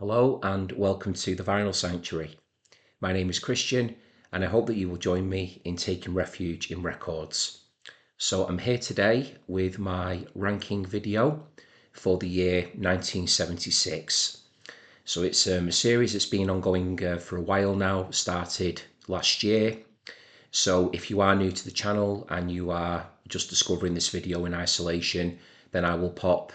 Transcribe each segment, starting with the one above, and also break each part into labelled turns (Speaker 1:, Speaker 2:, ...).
Speaker 1: Hello and welcome to the Vinyl Sanctuary. My name is Christian and I hope that you will join me in taking refuge in records. So I'm here today with my ranking video for the year 1976. So it's a series that's been ongoing for a while now, started last year. So if you are new to the channel and you are just discovering this video in isolation, then I will pop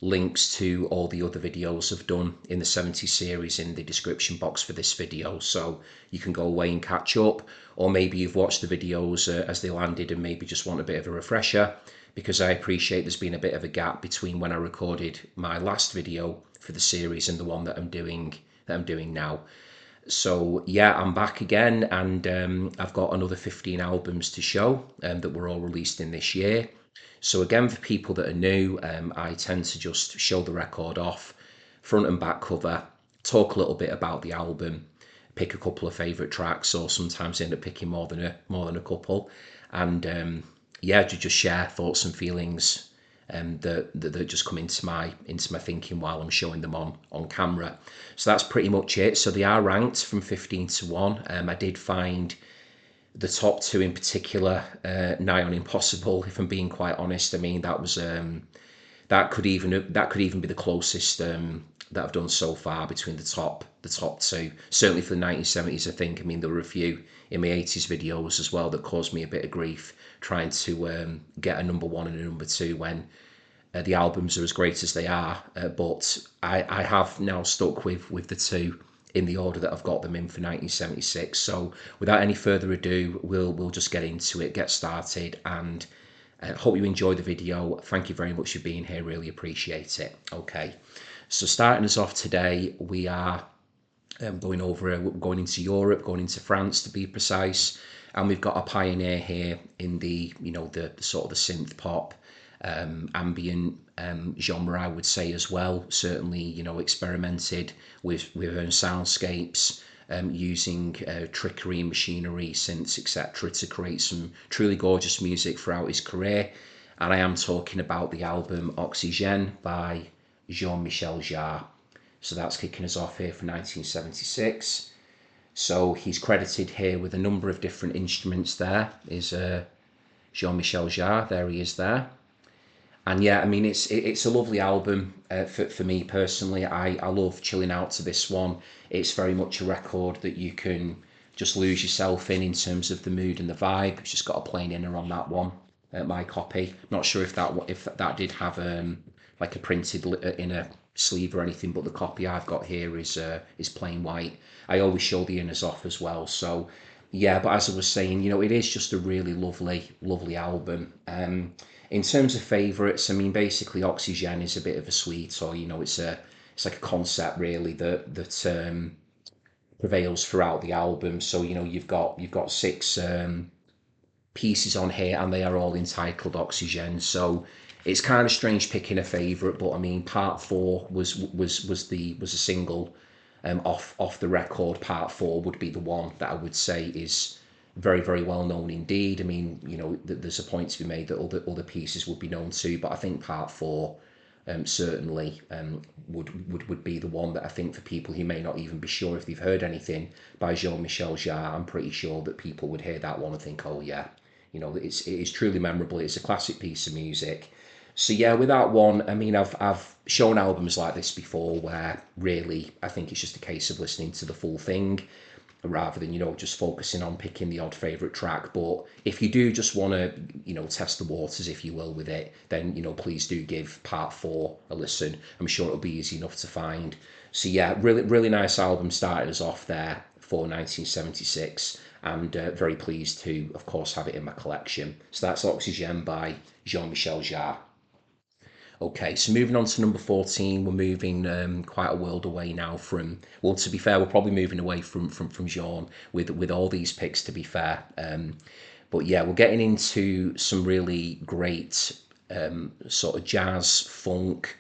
Speaker 1: links to all the other videos I've done in the 70s series in the description box for this video, so you can go away and catch up, or maybe you've watched the videos as they landed and maybe just want a bit of a refresher, because I appreciate there's been a bit of a gap between when I recorded my last video for the series and the one that I'm doing now. So yeah, I'm back again, and I've got another 15 albums to show that were all released in this year. So again, for people that are new, I tend to just show the record off, front and back cover, talk a little bit about the album, pick a couple of favourite tracks, or sometimes end up picking more than a couple, and yeah, to just share thoughts and feelings that just come into my thinking while I'm showing them on camera. So that's pretty much it. So they are ranked from 15 to 1. I did find the top two in particular nigh on impossible, if I'm being quite honest. I mean, that was that could even be the closest that I've done so far between the top two. Certainly for the 1970s, I think. I mean, there were a few in my 80s videos as well that caused me a bit of grief trying to get a number one and a number two when the albums are as great as they are. But I have now stuck with the two in the order that I've got them in for 1976. So without any further ado, we'll just get into it, get started, and hope you enjoy the video. Thank you very much for being here, really appreciate it. Okay, so starting us off today, we are going into Europe, going into France to be precise, and we've got a pioneer here in the the sort of the synth pop ambient genre, I would say, as well. Certainly, experimented with own soundscapes, using trickery, machinery, synths, etc., to create some truly gorgeous music throughout his career. And I am talking about the album Oxygène by Jean-Michel Jarre. So that's kicking us off here for 1976. So he's credited here with a number of different instruments. There is Jean-Michel Jarre. There he is there. And yeah, I mean, it's a lovely album for me personally. I love chilling out to this one. It's very much a record that you can just lose yourself in terms of the mood and the vibe. It's just got a plain inner on that one, my copy. Not sure if that did have like a printed inner sleeve or anything, but the copy I've got here is plain white. I always show the inners off as well. So yeah, but as I was saying, it is just a really lovely album. In terms of favourites, I mean, basically Oxygène is a bit of a sweet, or it's like a concept really that prevails throughout the album. So you've got six pieces on here, and they are all entitled Oxygène. So it's kind of strange picking a favourite, but I mean, Part 4 was a single off the record. Part 4 would be the one that I would say is very well known indeed. I mean, there's a point to be made that other pieces would be known too, but I think Part 4 certainly would be the one that I think, for people who may not even be sure if they've heard anything by Jean-Michel Jarre, I'm pretty sure that people would hear that one and think, oh yeah, it is truly memorable. It's a classic piece of music. So yeah, with that one, I mean, I've shown albums like this before where really I think it's just a case of listening to the full thing rather than just focusing on picking the odd favorite track. But if you do just want to test the waters, if you will, with it, then please do give Part 4 a listen. I'm sure it'll be easy enough to find. So yeah, really nice album started us off there for 1976, and very pleased to of course have it in my collection. So that's Oxygène by Jean-Michel Jarre. Okay, so moving on to number 14, we're moving quite a world away now from, well, to be fair, we're probably moving away from Jean with all these picks, to be fair. But yeah, we're getting into some really great sort of jazz, funk,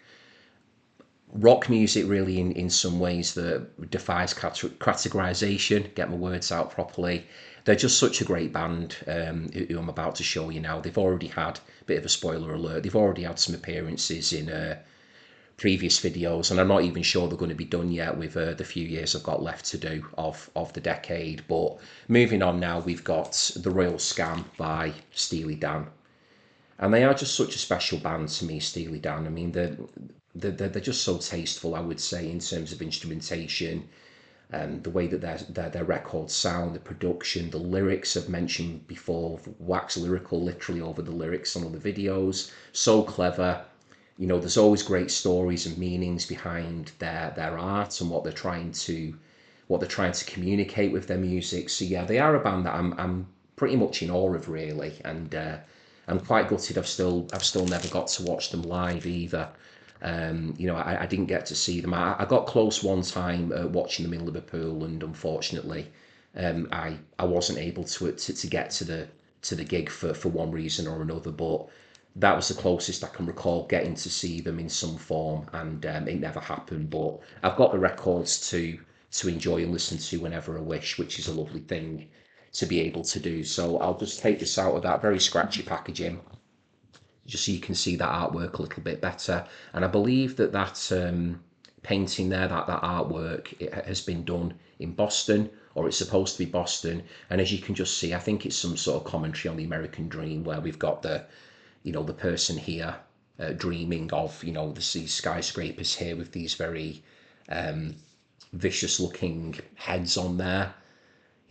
Speaker 1: rock music, really, in some ways that defies categorization. Get my words out properly. They're just such a great band who I'm about to show you now. They've already had, a bit of a spoiler alert, they've already had some appearances in previous videos, and I'm not even sure they're going to be done yet with the few years I've got left to do of the decade. But moving on now, we've got The Royal Scam by Steely Dan. And they are just such a special band to me, Steely Dan. I mean, they're just so tasteful, I would say, in terms of instrumentation, the way that their records sound, the production, the lyrics I've mentioned before, wax lyrical literally over the lyrics on all the videos. So clever. You know, there's always great stories and meanings behind their art and what they're trying to communicate with their music. So yeah, they are a band that I'm pretty much in awe of, really, and I'm quite gutted I've still never got to watch them live either. You know, I didn't get to see them. I got close one time watching them in Liverpool, and unfortunately, I wasn't able to get to the gig for one reason or another. But that was the closest I can recall getting to see them in some form, and it never happened. But I've got the records to enjoy and listen to whenever I wish, which is a lovely thing to be able to do. So I'll just take this out of that very scratchy packaging, just so you can see that artwork a little bit better. And I believe that painting there, that artwork, it has been done in Boston, or it's supposed to be Boston. And as you can just see, I think it's some sort of commentary on the American dream, where we've got the person here dreaming of, these skyscrapers here with these very vicious looking heads on there.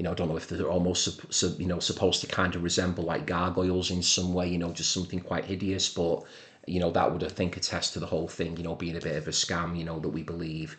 Speaker 1: I don't know if they're almost supposed to kind of resemble like gargoyles in some way, just something quite hideous. But that would, I think, attest to the whole thing, being a bit of a scam, that we believe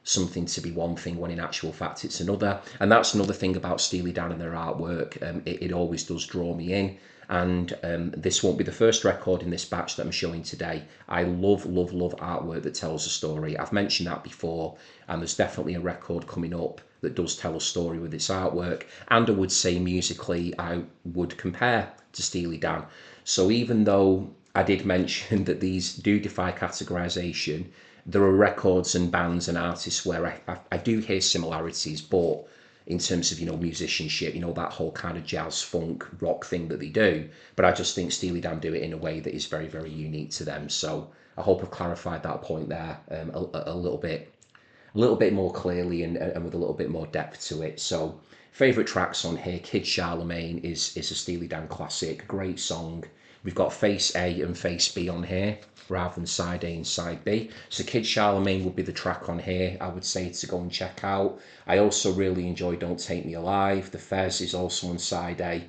Speaker 1: something to be one thing when in actual fact it's another. And that's another thing about Steely Dan and their artwork. It always does draw me in. And this won't be the first record in this batch that I'm showing today. I love artwork that tells a story. I've mentioned that before, and there's definitely a record coming up that does tell a story with its artwork. And I would say musically, I would compare to Steely Dan. So even though I did mention that these do defy categorization, there are records and bands and artists where I do hear similarities, but in terms of musicianship, that whole kind of jazz funk rock thing that they do. But I just think Steely Dan do it in a way that is very, very unique to them. So I hope I've clarified that point there a little bit more clearly, and with a little bit more depth to it. So favorite tracks on here: Kid Charlemagne is a Steely Dan classic, great song. We've got Face A and Face B on here rather than side A and side B. So Kid Charlemagne would be the track on here I would say to go and check out. I also really enjoy Don't Take Me Alive. The Fez is also on side A.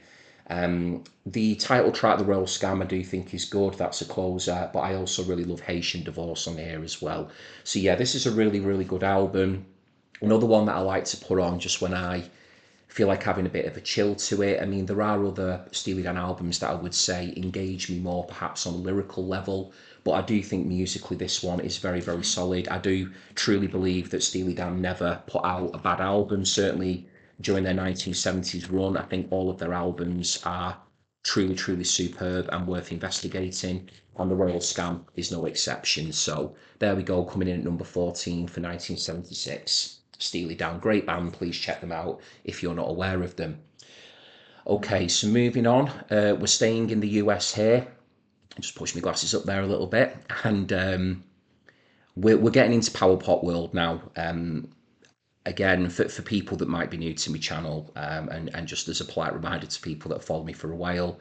Speaker 1: The title track, The Royal Scam, I do think is good. That's a closer. But I also really love Haitian Divorce on here as well. So yeah, this is a really, really good album. Another one that I like to put on just when I feel like having a bit of a chill to it. I mean, there are other Steely Dan albums that I would say engage me more, perhaps on a lyrical level, but I do think musically this one is very, very solid. I do truly believe that Steely Dan never put out a bad album, certainly during their 1970s run. I think all of their albums are truly, truly superb and worth investigating, and The Royal Scam is no exception. So there we go, coming in at number 14 for 1976. Steely Dan, great band. Please check them out if you're not aware of them. Okay, so moving on, we're staying in the US here. Just push my glasses up there a little bit, and we're getting into power pop world now. Again, for people that might be new to my channel, and just as a polite reminder to people that have followed me for a while,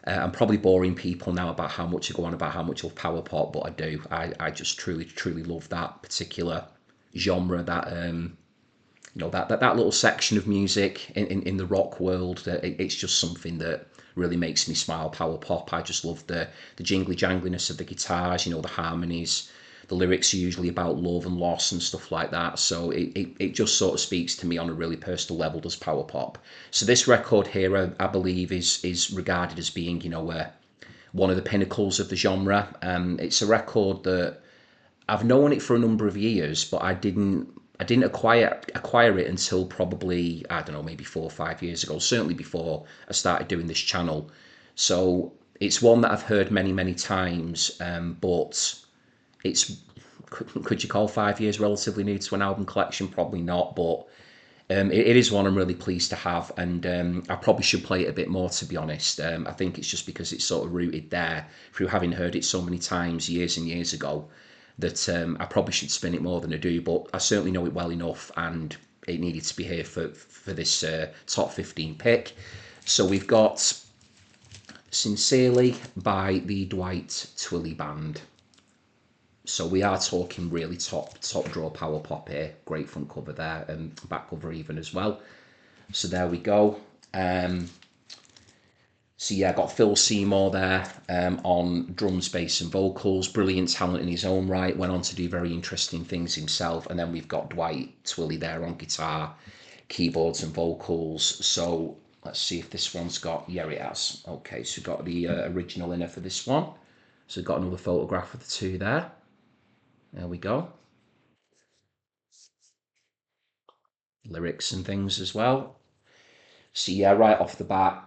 Speaker 1: I'm probably boring people now about how much I go on about how much I love power pop, but I do. I just truly love that particular genre, that little section of music in the rock world. It's just something that really makes me smile. Power pop, I just love the jingly jangliness of the guitars, the harmonies. The lyrics are usually about love and loss and stuff like that, so it just sort of speaks to me on a really personal level, does power pop. So this record here, I believe, is regarded as being one of the pinnacles of the genre. It's a record that I've known it for a number of years, but I didn't acquire it until probably, I don't know, maybe 4 or 5 years ago, certainly before I started doing this channel. So it's one that I've heard many times, but it's, could you call 5 years relatively new to an album collection? Probably not, but it is one I'm really pleased to have, and I probably should play it a bit more, to be honest. I think it's just because it's sort of rooted there through having heard it so many times years and years ago, that I probably should spin it more than I do, but I certainly know it well enough, and it needed to be here for this top 15 pick. So we've got Sincerely by the Dwight Twilley Band. So we are talking really top draw power pop here. Great front cover there, and back cover even as well. So there we go. So yeah, got Phil Seymour there on drums, bass and vocals. Brilliant talent in his own right. Went on to do very interesting things himself. And then we've got Dwight Twilley there on guitar, keyboards and vocals. So let's see if this one's got, yeah, it has. Okay, so we've got the original inner for this one. So we've got another photograph of the two there. There we go. Lyrics and things as well. So yeah, right off the bat,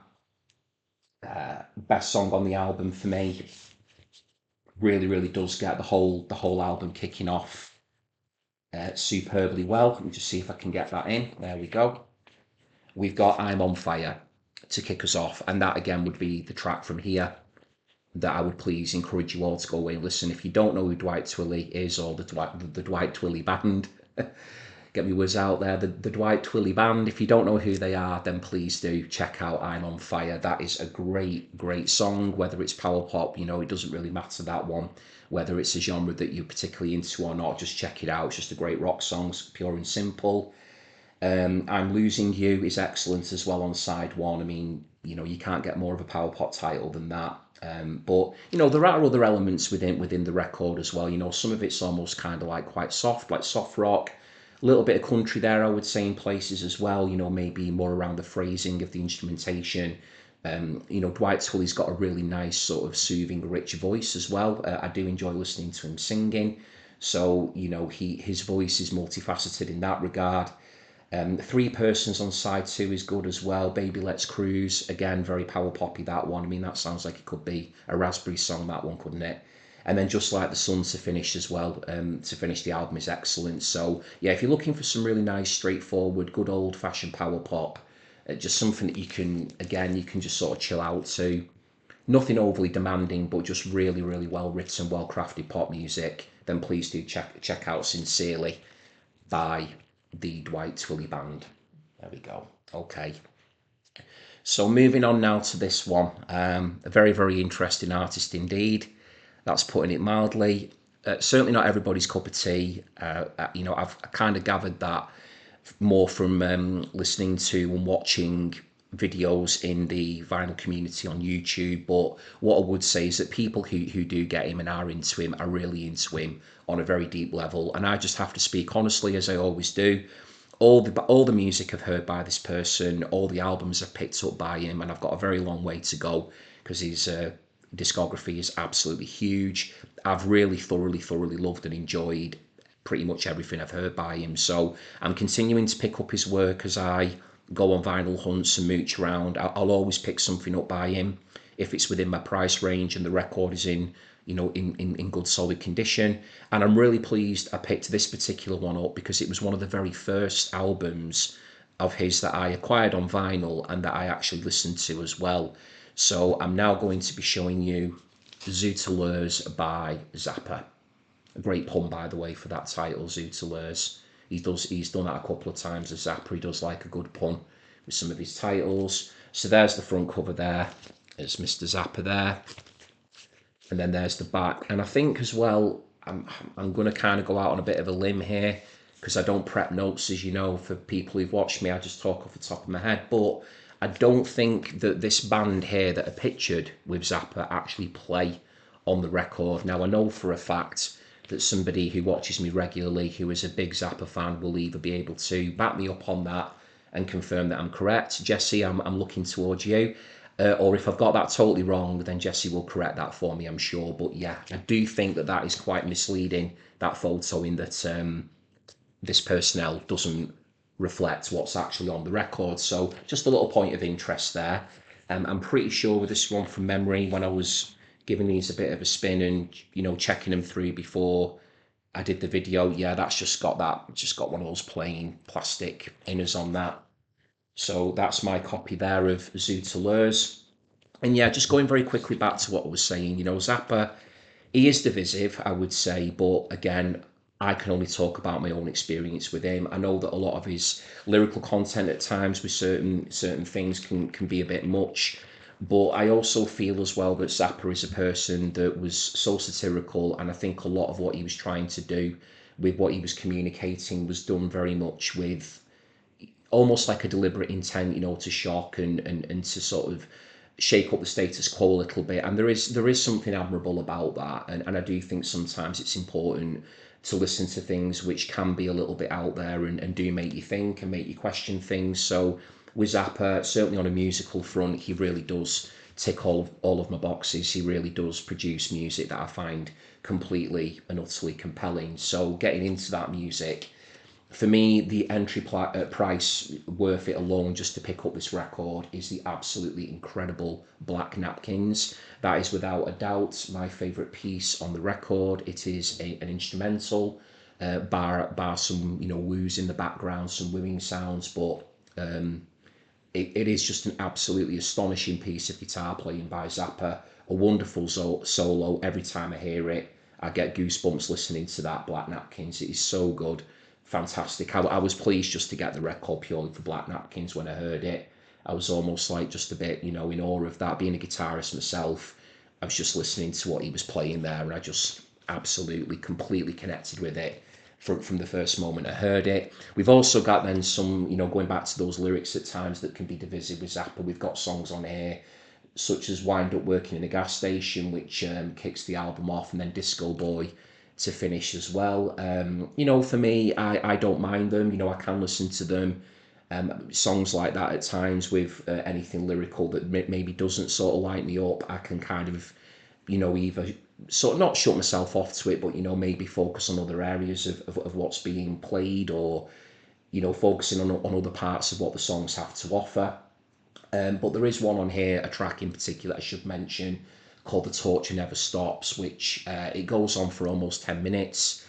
Speaker 1: best song on the album for me. Really does get the whole album kicking off superbly well. Let me just see if I can get that in. There we go. We've got I'm on Fire to kick us off, and that again would be the track from here that I would please encourage you all to go away and listen. If you don't know who Dwight Twilley is, or the Dwight Twilley Band, get me words out there, the Dwight Twilley Band, if you don't know who they are, then please do check out I'm on Fire. That is a great song, whether it's power pop, it doesn't really matter, that one, whether it's a genre that you're particularly into or not, just check it out. It's just a great rock song, pure and simple. I'm Losing You is excellent as well on side one. I mean, you can't get more of a power pop title than that. But there are other elements within the record as well. Some of it's almost kind of like quite soft, like soft rock. A little bit of country there, I would say, in places as well. Maybe more around the phrasing of the instrumentation. Dwight Twilley's got a really nice sort of soothing, rich voice as well. I do enjoy listening to him singing. So his voice is multifaceted in that regard. Three Persons on side two is good as well. Baby Let's Cruise, again, very power poppy, that one. I mean, that sounds like it could be a Raspberry song, that one, couldn't it? And then Just Like the Sun to finish as well, to finish the album is excellent. So yeah, if you're looking for some really nice, straightforward, good old fashioned power pop, just something that you can just sort of chill out to. Nothing overly demanding, but just really well written, well crafted pop music, then please do check out Sincerely by the Dwight Twilley Band. There we go. Okay. So moving on now to this one. A very interesting artist indeed. That's putting it mildly. Certainly not everybody's cup of tea. I've kind of gathered that more from listening to and watching videos in the vinyl community on YouTube. But what I would say is that people who do get him and are into him are really into him on a very deep level. And I just have to speak honestly, as I always do. All the music I've heard by this person, all the albums I've picked up by him, and I've got a very long way to go because his discography is absolutely huge. I've really thoroughly loved and enjoyed pretty much everything I've heard by him. So I'm continuing to pick up his work as I go on vinyl hunts and mooch around. I'll always pick something up by him if it's within my price range and the record is in good solid condition. And I'm really pleased I picked this particular one up because it was one of the very first albums of his that I acquired on vinyl and that I actually listened to as well. So I'm now going to be showing you Zoeterleurs by Zappa. A great pun, by the way, for that title, Zoeterleurs. He's done that a couple of times as Zappa. He does like a good pun with some of his titles. So there's the front cover there. It's Mr. Zappa there. And then there's the back. And I think as well, I'm going to kind of go out on a bit of a limb here because I don't prep notes, as you know, for people who've watched me. I just talk off the top of my head. But I don't think that this band here that are pictured with Zappa actually play on the record. Now, I know for a fact that somebody who watches me regularly, who is a big Zappa fan, will either be able to back me up on that and confirm that I'm correct. Jesse, I'm looking towards you. Or if I've got that totally wrong, then Jesse will correct that for me, I'm sure. But yeah, I do think that is quite misleading, that photo, in that this personnel doesn't reflect what's actually on the record. So just a little point of interest there. I'm pretty sure with this one from memory, when I was giving these a bit of a spin and checking them through before I did the video, yeah, that's just got one of those plain plastic inners on that. So that's my copy there of Zoeterleurs. And yeah, just going very quickly back to what I was saying, Zappa He is divisive, I would say, but again, I can only talk about my own experience with him. I know that a lot of his lyrical content at times with certain things can be a bit much, but I also feel as well that Zappa is a person that was so satirical, and I think a lot of what he was trying to do with what he was communicating was done very much with almost like a deliberate intent, to shock and to sort of shake up the status quo a little bit. And there is something admirable about that. And I do think sometimes it's important to listen to things which can be a little bit out there and do make you think and make you question things. So with Zappa, certainly on a musical front, he really does tick all of my boxes. He really does produce music that I find completely and utterly compelling. So getting into that music, for me, the price worth it alone just to pick up this record is the absolutely incredible Black Napkins. That is without a doubt my favourite piece on the record. It is an instrumental, bar some woos in the background, some wooing sounds, but it is just an absolutely astonishing piece of guitar playing by Zappa. A wonderful solo. Every time I hear it, I get goosebumps listening to that Black Napkins. It is so good, fantastic. I was pleased just to get the record purely for Black Napkins when I heard it. I was almost like just a bit, in awe of that. Being a guitarist myself, I was just listening to what he was playing there, and I just absolutely, completely connected with it from the first moment I heard it. We've also got then some, going back to those lyrics at times that can be divisive with Zappa. We've got songs on here such as Wind Up Working in a Gas Station, which kicks the album off, and then Disco Boy to finish as well. For me, I don't mind them. I can listen to them. Songs like that at times with anything lyrical that maybe doesn't sort of light me up, I can kind of, either sort of not shut myself off to it, but maybe focus on other areas of what's being played, or focusing on other parts of what the songs have to offer. But there is one on here, a track in particular I should mention, called The Torture Never Stops, which it goes on for almost 10 minutes.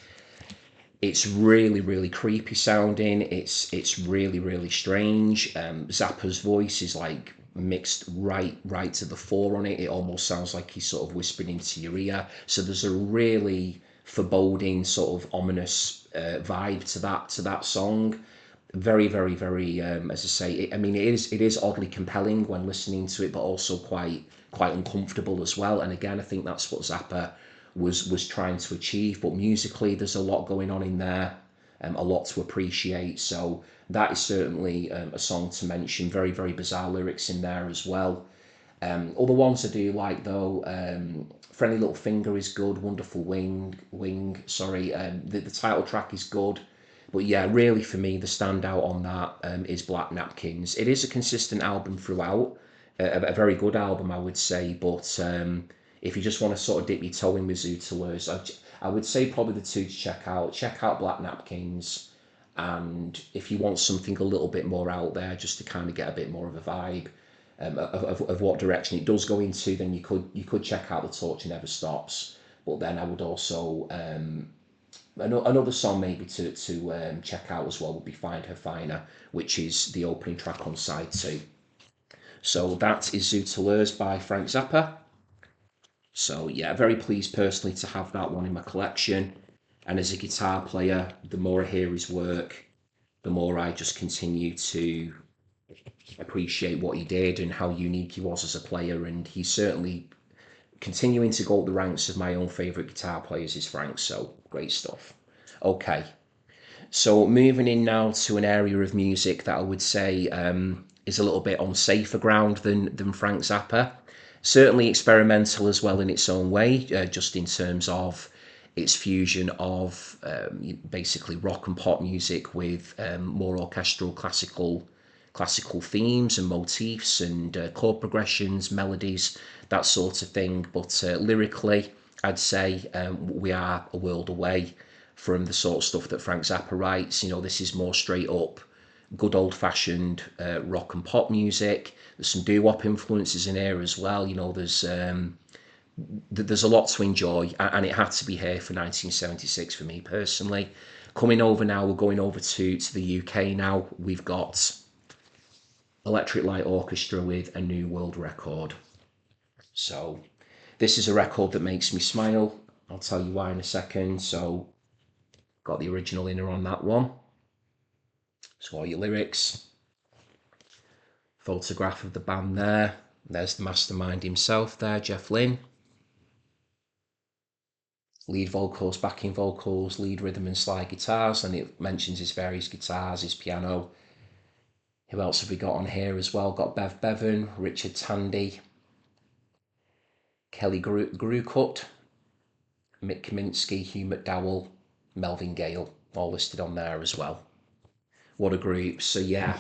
Speaker 1: It's really, really creepy sounding. It's really, really strange. Zappa's voice is like mixed right to the fore on it. It almost sounds like he's sort of whispering into your ear. So there's a really foreboding, sort of ominous vibe to that song. Very, very, very. As I say, it is oddly compelling when listening to it, but also quite uncomfortable as well. And again, I think that's what Zappa was trying to achieve. But musically, there's a lot going on in there, a lot to appreciate. So that is certainly a song to mention. Very, very bizarre lyrics in there as well. Other ones I do like though, Friendly Little Finger is good. Wonderful Wing. Sorry, the title track is good. But yeah, really for me, the standout on that is Black Napkins. It is a consistent album throughout, a very good album, I would say. But if you just want to sort of dip your toe in with Zootillers, I would say probably the two to check out. Check out Black Napkins, and if you want something a little bit more out there, just to kind of get a bit more of a vibe of what direction it does go into, then you could check out The Torture Never Stops. But then I would also another song maybe to check out as well would be Find Her Finer, which is the opening track on side 2. So that is Zootillers by Frank Zappa. So yeah, very pleased personally to have that one in my collection. And as a guitar player, the more I hear his work, the more I just continue to appreciate what he did and how unique he was as a player. And he's certainly continuing to go up the ranks of my own favourite guitar players is Frank. So great stuff. Okay, so moving in now to an area of music that I would say is a little bit on safer ground than Frank Zappa. Certainly experimental as well in its own way, just in terms of its fusion of basically rock and pop music with more orchestral classical themes and motifs and chord progressions, melodies, that sort of thing. But lyrically, I'd say we are a world away from the sort of stuff that Frank Zappa writes. This is more straight up, good old fashioned rock and pop music. There's some doo-wop influences in here as well. There's a lot to enjoy, and it had to be here for 1976 for me personally. Coming over now, we're going over to the UK now. We've got Electric Light Orchestra with A New World Record. So this is a record that makes me smile. I'll tell you why in a second. So, got the original inner on that one. So all your lyrics, photograph of the band there. There's the mastermind himself there, Jeff Lynne. Lead vocals, backing vocals, lead rhythm and slide guitars, and it mentions his various guitars, his piano. Who else have we got on here as well? Got Bev Bevan, Richard Tandy, Kelly Grucut, Mick Kaminsky, Hugh McDowell, Melvin Gale, all listed on there as well. What a group. So yeah,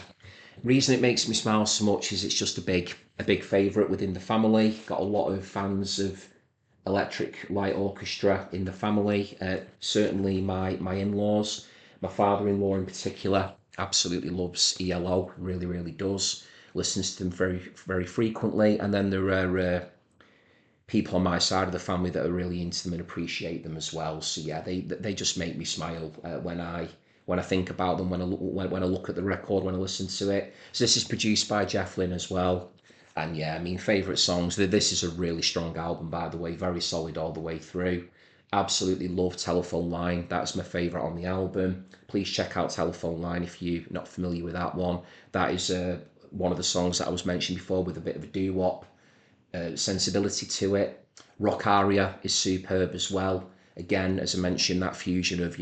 Speaker 1: reason it makes me smile so much is it's just a big favourite within the family. Got a lot of fans of Electric Light Orchestra in the family. Certainly my in-laws, my father-in-law in particular, absolutely loves ELO, really does. Listens to them very frequently. And then there are people on my side of the family that are really into them and appreciate them as well. So yeah, they just make me smile when I think about them, when I look at the record, when I listen to it. So this is produced by Jeff Lynne as well. And yeah, I mean, favourite songs. This is a really strong album, by the way, very solid all the way through. Absolutely love Telephone Line. That's my favourite on the album. Please check out Telephone Line if you're not familiar with that one. That is one of the songs that I was mentioning before with a bit of a doo-wop sensibility to it. Rock Aria is superb as well. Again, as I mentioned, that fusion of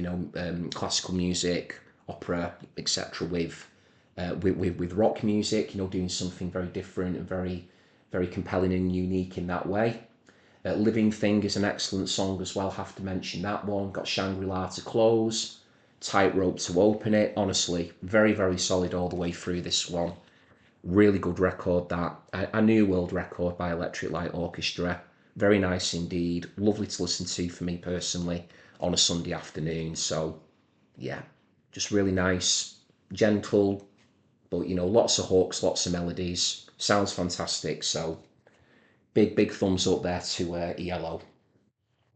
Speaker 1: classical music, opera, etc., with rock music, doing something very different and very compelling and unique in that way. Living Thing is an excellent song as well. Have to mention that one. Got Shangri-La to close, Tightrope to open it. Honestly, very solid all the way through this one. Really good record, that. A new world record by Electric Light Orchestra. Very nice indeed. Lovely to listen to for me personally on a Sunday afternoon. So yeah, just really nice, gentle, but lots of hooks, lots of melodies. Sounds fantastic. So big thumbs up there to ELO.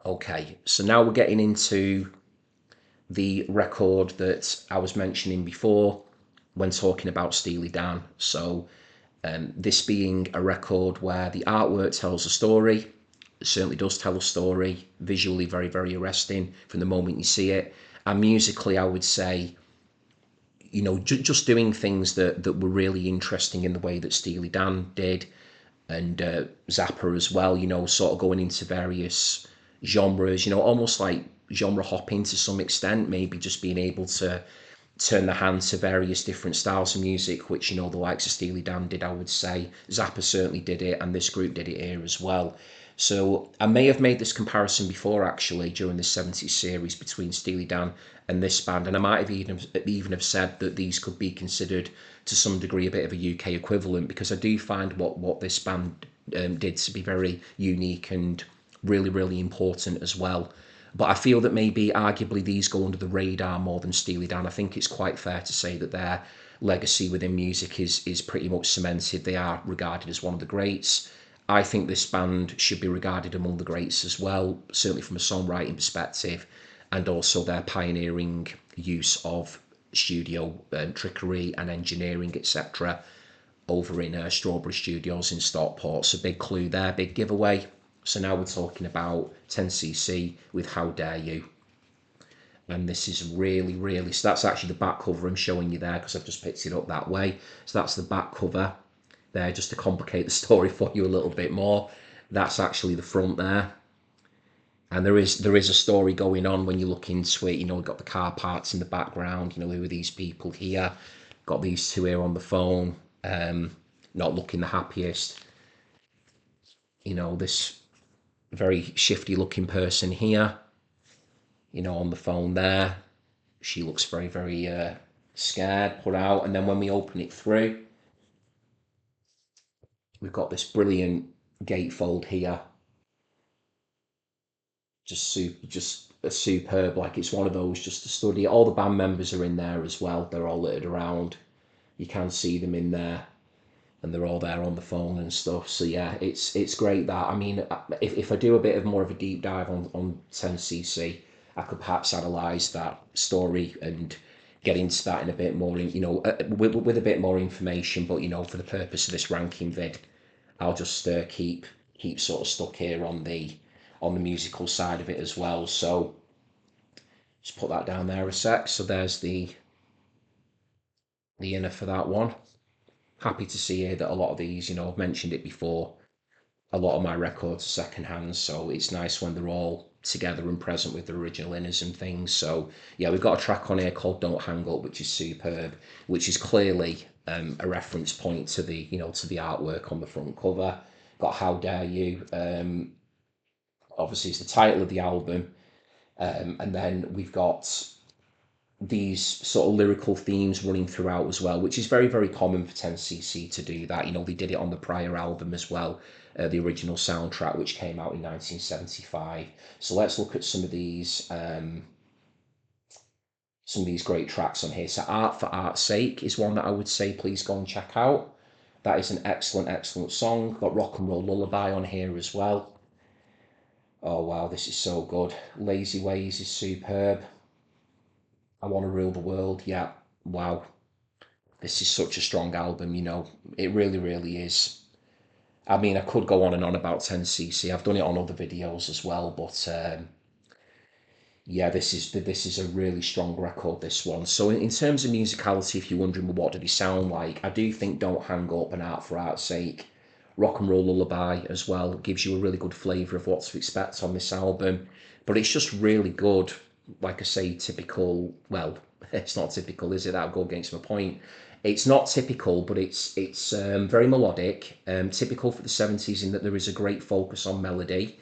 Speaker 1: Okay, so now we're getting into the record that I was mentioning before when talking about Steely Dan. So this being a record where the artwork tells a story. It certainly does tell a story. Visually very arresting from the moment you see it. And musically, I would say, just doing things that were really interesting in the way that Steely Dan did, and Zappa as well, sort of going into various genres, almost like genre hopping to some extent, maybe just being able to turn the hand to various different styles of music, which, the likes of Steely Dan did, I would say. Zappa certainly did it, and this group did it here as well. So I may have made this comparison before, actually, during the 70s series between Steely Dan and this band, and I might have even have said that these could be considered to some degree a bit of a UK equivalent, because I do find what this band did to be very unique and really important as well. But I feel that maybe arguably these go under the radar more than Steely Dan. I think it's quite fair to say that their legacy within music is pretty much cemented. They are regarded as one of the greats. I think this band should be regarded among the greats as well, certainly from a songwriting perspective, and also their pioneering use of studio trickery and engineering, etc., over in Strawberry Studios in Stockport. So big clue there, big giveaway. So now we're talking about Tencc with How Dare You. And this is really, so that's actually the back cover I'm showing you there, because I've just picked it up that way. So that's the back cover there, just to complicate the story for you a little bit more. That's actually the front there. And there is a story going on when you look into it. We've got the car parts in the background. Who are these people here? Got these two here on the phone, not looking the happiest. This very shifty looking person here, on the phone there. She looks very scared, put out. And then when we open it through, we've got this brilliant gatefold here. Just a superb, like it's one of those just to study. All the band members are in there as well. They're all littered around. You can see them in there, and they're all there on the phone and stuff. So yeah, it's great that. I mean, if I do a bit of more of a deep dive on Tencc, I could perhaps analyse that story and get into that in a bit more, with a bit more information. But for the purpose of this ranking vid, I'll just keep sort of stuck here on the on the musical side of it as well. So just put that down there a sec. So there's the inner for that one. Happy to see here that a lot of these, I've mentioned it before, a lot of my records are secondhand, so it's nice when they're all together and present with the original inners and things. So yeah, we've got a track on here called "Don't Hang Up," which is superb, which is clearly a reference point to the to the artwork on the front cover. Got "How Dare You," obviously it's the title of the album, and then we've got these sort of lyrical themes running throughout as well, which is very, very common for Tencc to do that. They did it on the prior album as well, the original soundtrack, which came out in 1975. So let's look at some of these great tracks on here. So "Art for Art's Sake" is one that I would say please go and check out. That is an excellent, excellent song. Got "Rock and Roll Lullaby" on here as well. Oh wow, this is so good. "Lazy Ways" is superb. "I Want to Rule the World," yeah, wow. This is such a strong album, it really, really is. I mean, I could go on and on about 10cc. I've done it on other videos as well, but yeah, this is a really strong record, this one. So in terms of musicality, if you're wondering, well, what did he sound like? I do think "Don't Hang Up" and "Art for Art's Sake," "Rock and Roll Lullaby" as well gives you a really good flavour of what to expect on this album. But it's just really good. Like I say, typical. Well, it's not typical, is it? That'll go against my point. It's not typical, but it's very melodic. Typical for the 70s in that there is a great focus on melody.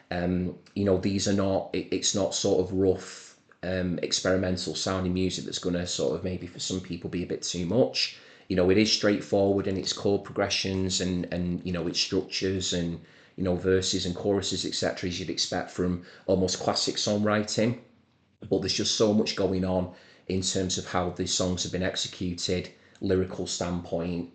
Speaker 1: These are not. It's not sort of rough, experimental sounding music that's going to sort of maybe for some people be a bit too much. It is straightforward in its chord progressions and its structures and verses and choruses, etc., as you'd expect from almost classic songwriting. But there's just so much going on in terms of how the songs have been executed, lyrical standpoint,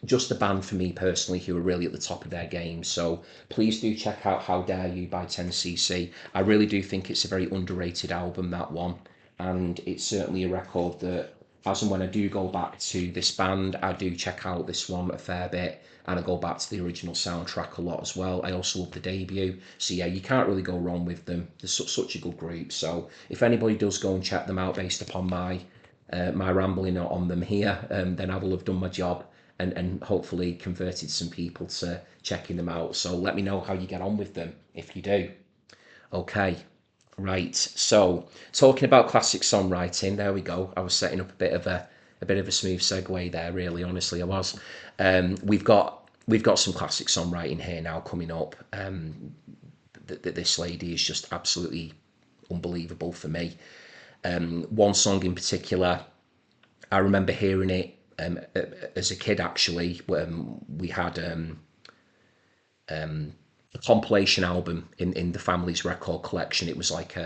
Speaker 1: just a band for me personally who are really at the top of their game. So please do check out "How Dare You" by 10cc. I really do think it's a very underrated album, that one, and it's certainly a record that, as and when I do go back to this band, I do check out this one a fair bit, and I go back to the original soundtrack a lot as well. I also love the debut, so yeah, you can't really go wrong with them. They're such a good group. So if anybody does go and check them out based upon my rambling on them here, then I will have done my job and hopefully converted some people to checking them out. So let me know how you get on with them if you do. Okay, right. So talking about classic songwriting, there we go. I was setting up a bit of a smooth segue there. Really, honestly, I was. We've got some classic songwriting here now coming up. This lady is just absolutely unbelievable for me. One song in particular, I remember hearing it as a kid. Actually, we had a compilation album in the family's record collection. It was like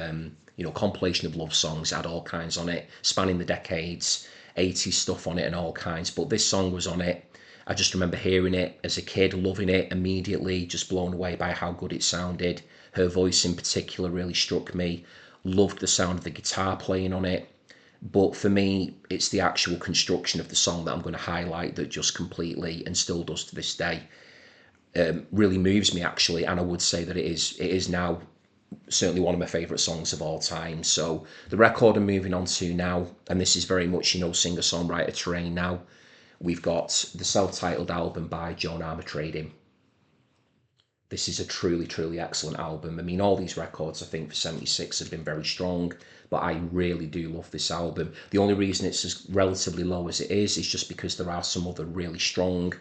Speaker 1: compilation of love songs. It had all kinds on it, spanning the decades, 80s stuff on it, and all kinds. But this song was on it. I just remember hearing it as a kid, loving it immediately, just blown away by how good it sounded. Her voice in particular really struck me. Loved the sound of the guitar playing on it. But for me, it's the actual construction of the song that I'm going to highlight that just completely, and still does to this day, really moves me actually. And I would say that it is now certainly one of my favourite songs of all time. So the record I'm moving on to now, and this is very much singer-songwriter terrain now, we've got the self-titled album by Joan Armatrading. This is a truly, truly excellent album. I mean, all these records, I think, for 76 have been very strong, but I really do love this album. The only reason it's as relatively low as it is just because there are some other really strong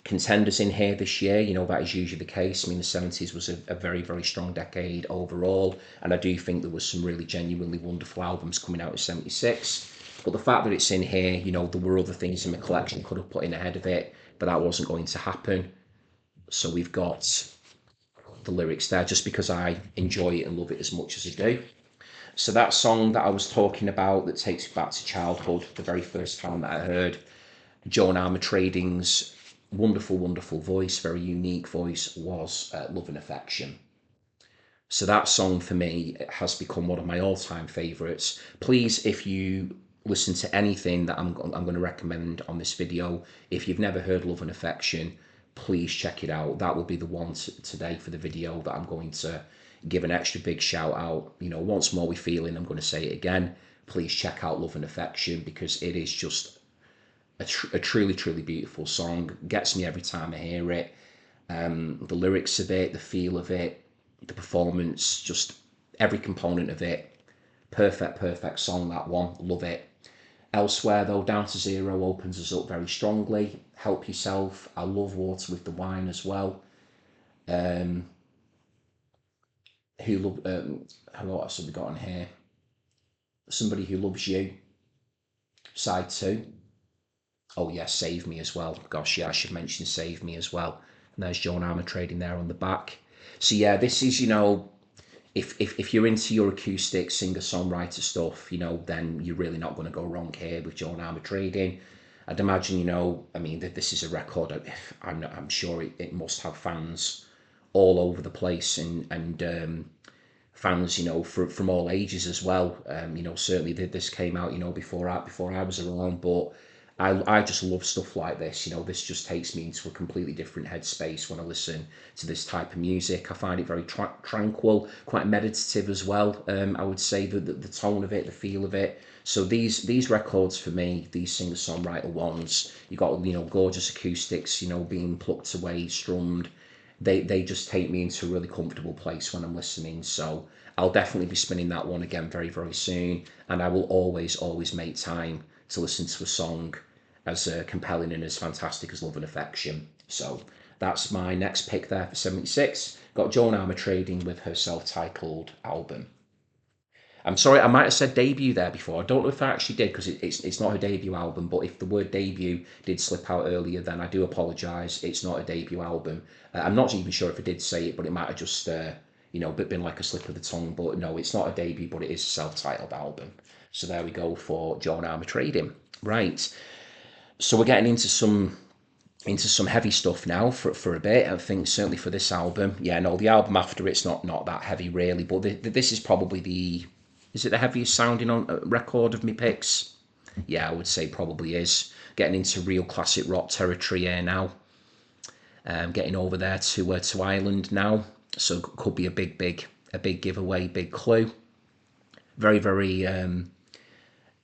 Speaker 1: contenders in here this year. That is usually the case. I mean, the 70s was a very, very strong decade overall, and I do think there was some really genuinely wonderful albums coming out in 76. But the fact that it's in here, there were other things in my collection could have put in ahead of it, but that wasn't going to happen. So we've got the lyrics there just because I enjoy it and love it as much as I do. So that song that I was talking about that takes me back to childhood, the very first time that I heard Joan Armatrading's wonderful, wonderful voice, very unique voice, was "Love and Affection." So that song for me has become one of my all-time favourites. Please, if you listen to anything that I'm going to recommend on this video, if you've never heard "Love and Affection," please check it out. That will be the one today for the video that I'm going to give an extra big shout out. You know, once more we feeling, I'm going to say it again. Please check out Love and Affection, because it is just a truly, truly beautiful song. Gets me every time I hear it. The lyrics of it, the feel of it, the performance, just every component of it. Perfect, perfect song, that one. Love it. Elsewhere, though, Down to Zero opens us up very strongly. Help Yourself. I love Water with the Wine as well. What else have we got on here? Somebody Who Loves You. Side 2. Oh, yeah, Save Me as well. Gosh, yeah, I should mention Save Me as well. And there's Joan Armatrading there on the back. So, yeah, this is, you know, if you're into your acoustic singer-songwriter stuff, you know, then you're really not going to go wrong here with Joan Armatrading. I'd imagine, you know, I mean, this is a record. I'm sure it must have fans all over the place, and fans, you know, from all ages as well. You know, certainly this came out, you know, before I was around, but I just love stuff like this. You know, this just takes me into a completely different headspace when I listen to this type of music. I find it very tranquil, quite meditative as well. I would say the tone of it, the feel of it. So these records for me, these singer-songwriter ones, you got, you know, gorgeous acoustics, you know, being plucked away, strummed. They just take me into a really comfortable place when I'm listening. So I'll definitely be spinning that one again very, very soon. And I will always make time to listen to a song as compelling and as fantastic as Love and Affection. So that's my next pick there for 76. Got Joan Armatrading with her self-titled album. I'm sorry, I might have said debut there before. I don't know if I actually did, because it's not her debut album, but if the word debut did slip out earlier, then I do apologise. It's not a debut album. I'm not even sure if I did say it, but it might have just, you know, been like a slip of the tongue. But no, it's not a debut, but it is a self-titled album. So there we go for Joan Armatrading. Right. So we're getting into some heavy stuff now for a bit. I think certainly for this album. Yeah, no, the album after it's not that heavy really, but this is probably is it the heaviest sounding on record of me picks? Yeah, I would say probably is. Getting into real classic rock territory here now. Getting over there to Ireland now, so could be a big giveaway, big clue. Very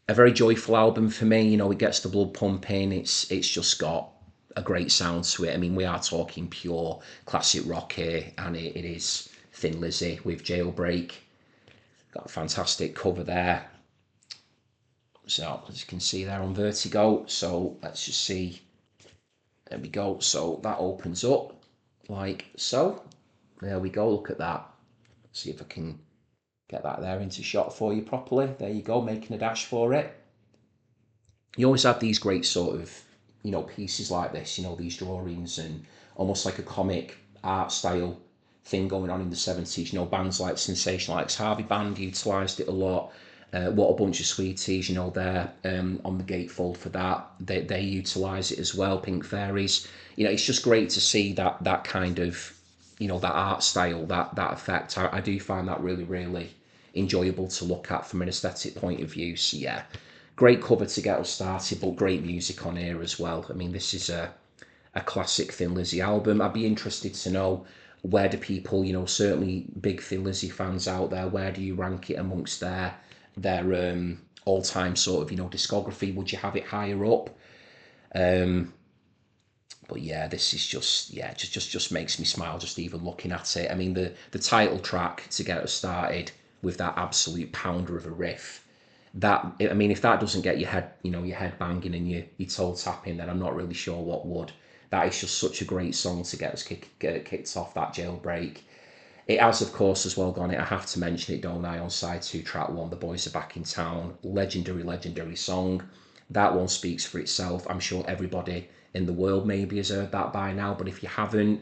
Speaker 1: a very joyful album for me. You know, it gets the blood pumping. It's just got a great sound to it. I mean, we are talking pure classic rock here, and it is Thin Lizzy with Jailbreak. Got a fantastic cover there. So as you can see there on Vertigo. So let's just see. There we go. So that opens up like so. There we go. Look at that. See if I can get that there into shot for you properly. There you go, making a dash for it. You always have these great sort of, you know, pieces like this, you know, these drawings and almost like a comic art style thing going on in the 70s. You know, bands like Sensational X Harvey Band utilised it a lot. What a Bunch of Sweeties, you know, they're on the gatefold for that. They utilise it as well, Pink Fairies. You know, it's just great to see that kind of, you know, that art style, that effect. I do find that really, really enjoyable to look at from an aesthetic point of view. So yeah, great cover to get us started, but great music on here as well. I mean, this is a classic Thin Lizzy album. I'd be interested to know, where do people, you know, certainly big Thin Lizzy fans out there, where do you rank it amongst their all-time sort of, you know, discography? Would you have it higher up? But yeah, this is just makes me smile just even looking at it. I mean, the title track to get us started with that absolute pounder of a riff. That, I mean, if that doesn't get your head, you know, your head banging and your toe tapping, then I'm not really sure what would. That is just such a great song to get us kicked off, that Jailbreak. It has, of course, as well gone. I have to mention it, don't I? On side 2, track 1, The Boys Are Back in Town. Legendary song. That one speaks for itself. I'm sure everybody in the world maybe has heard that by now, but if you haven't,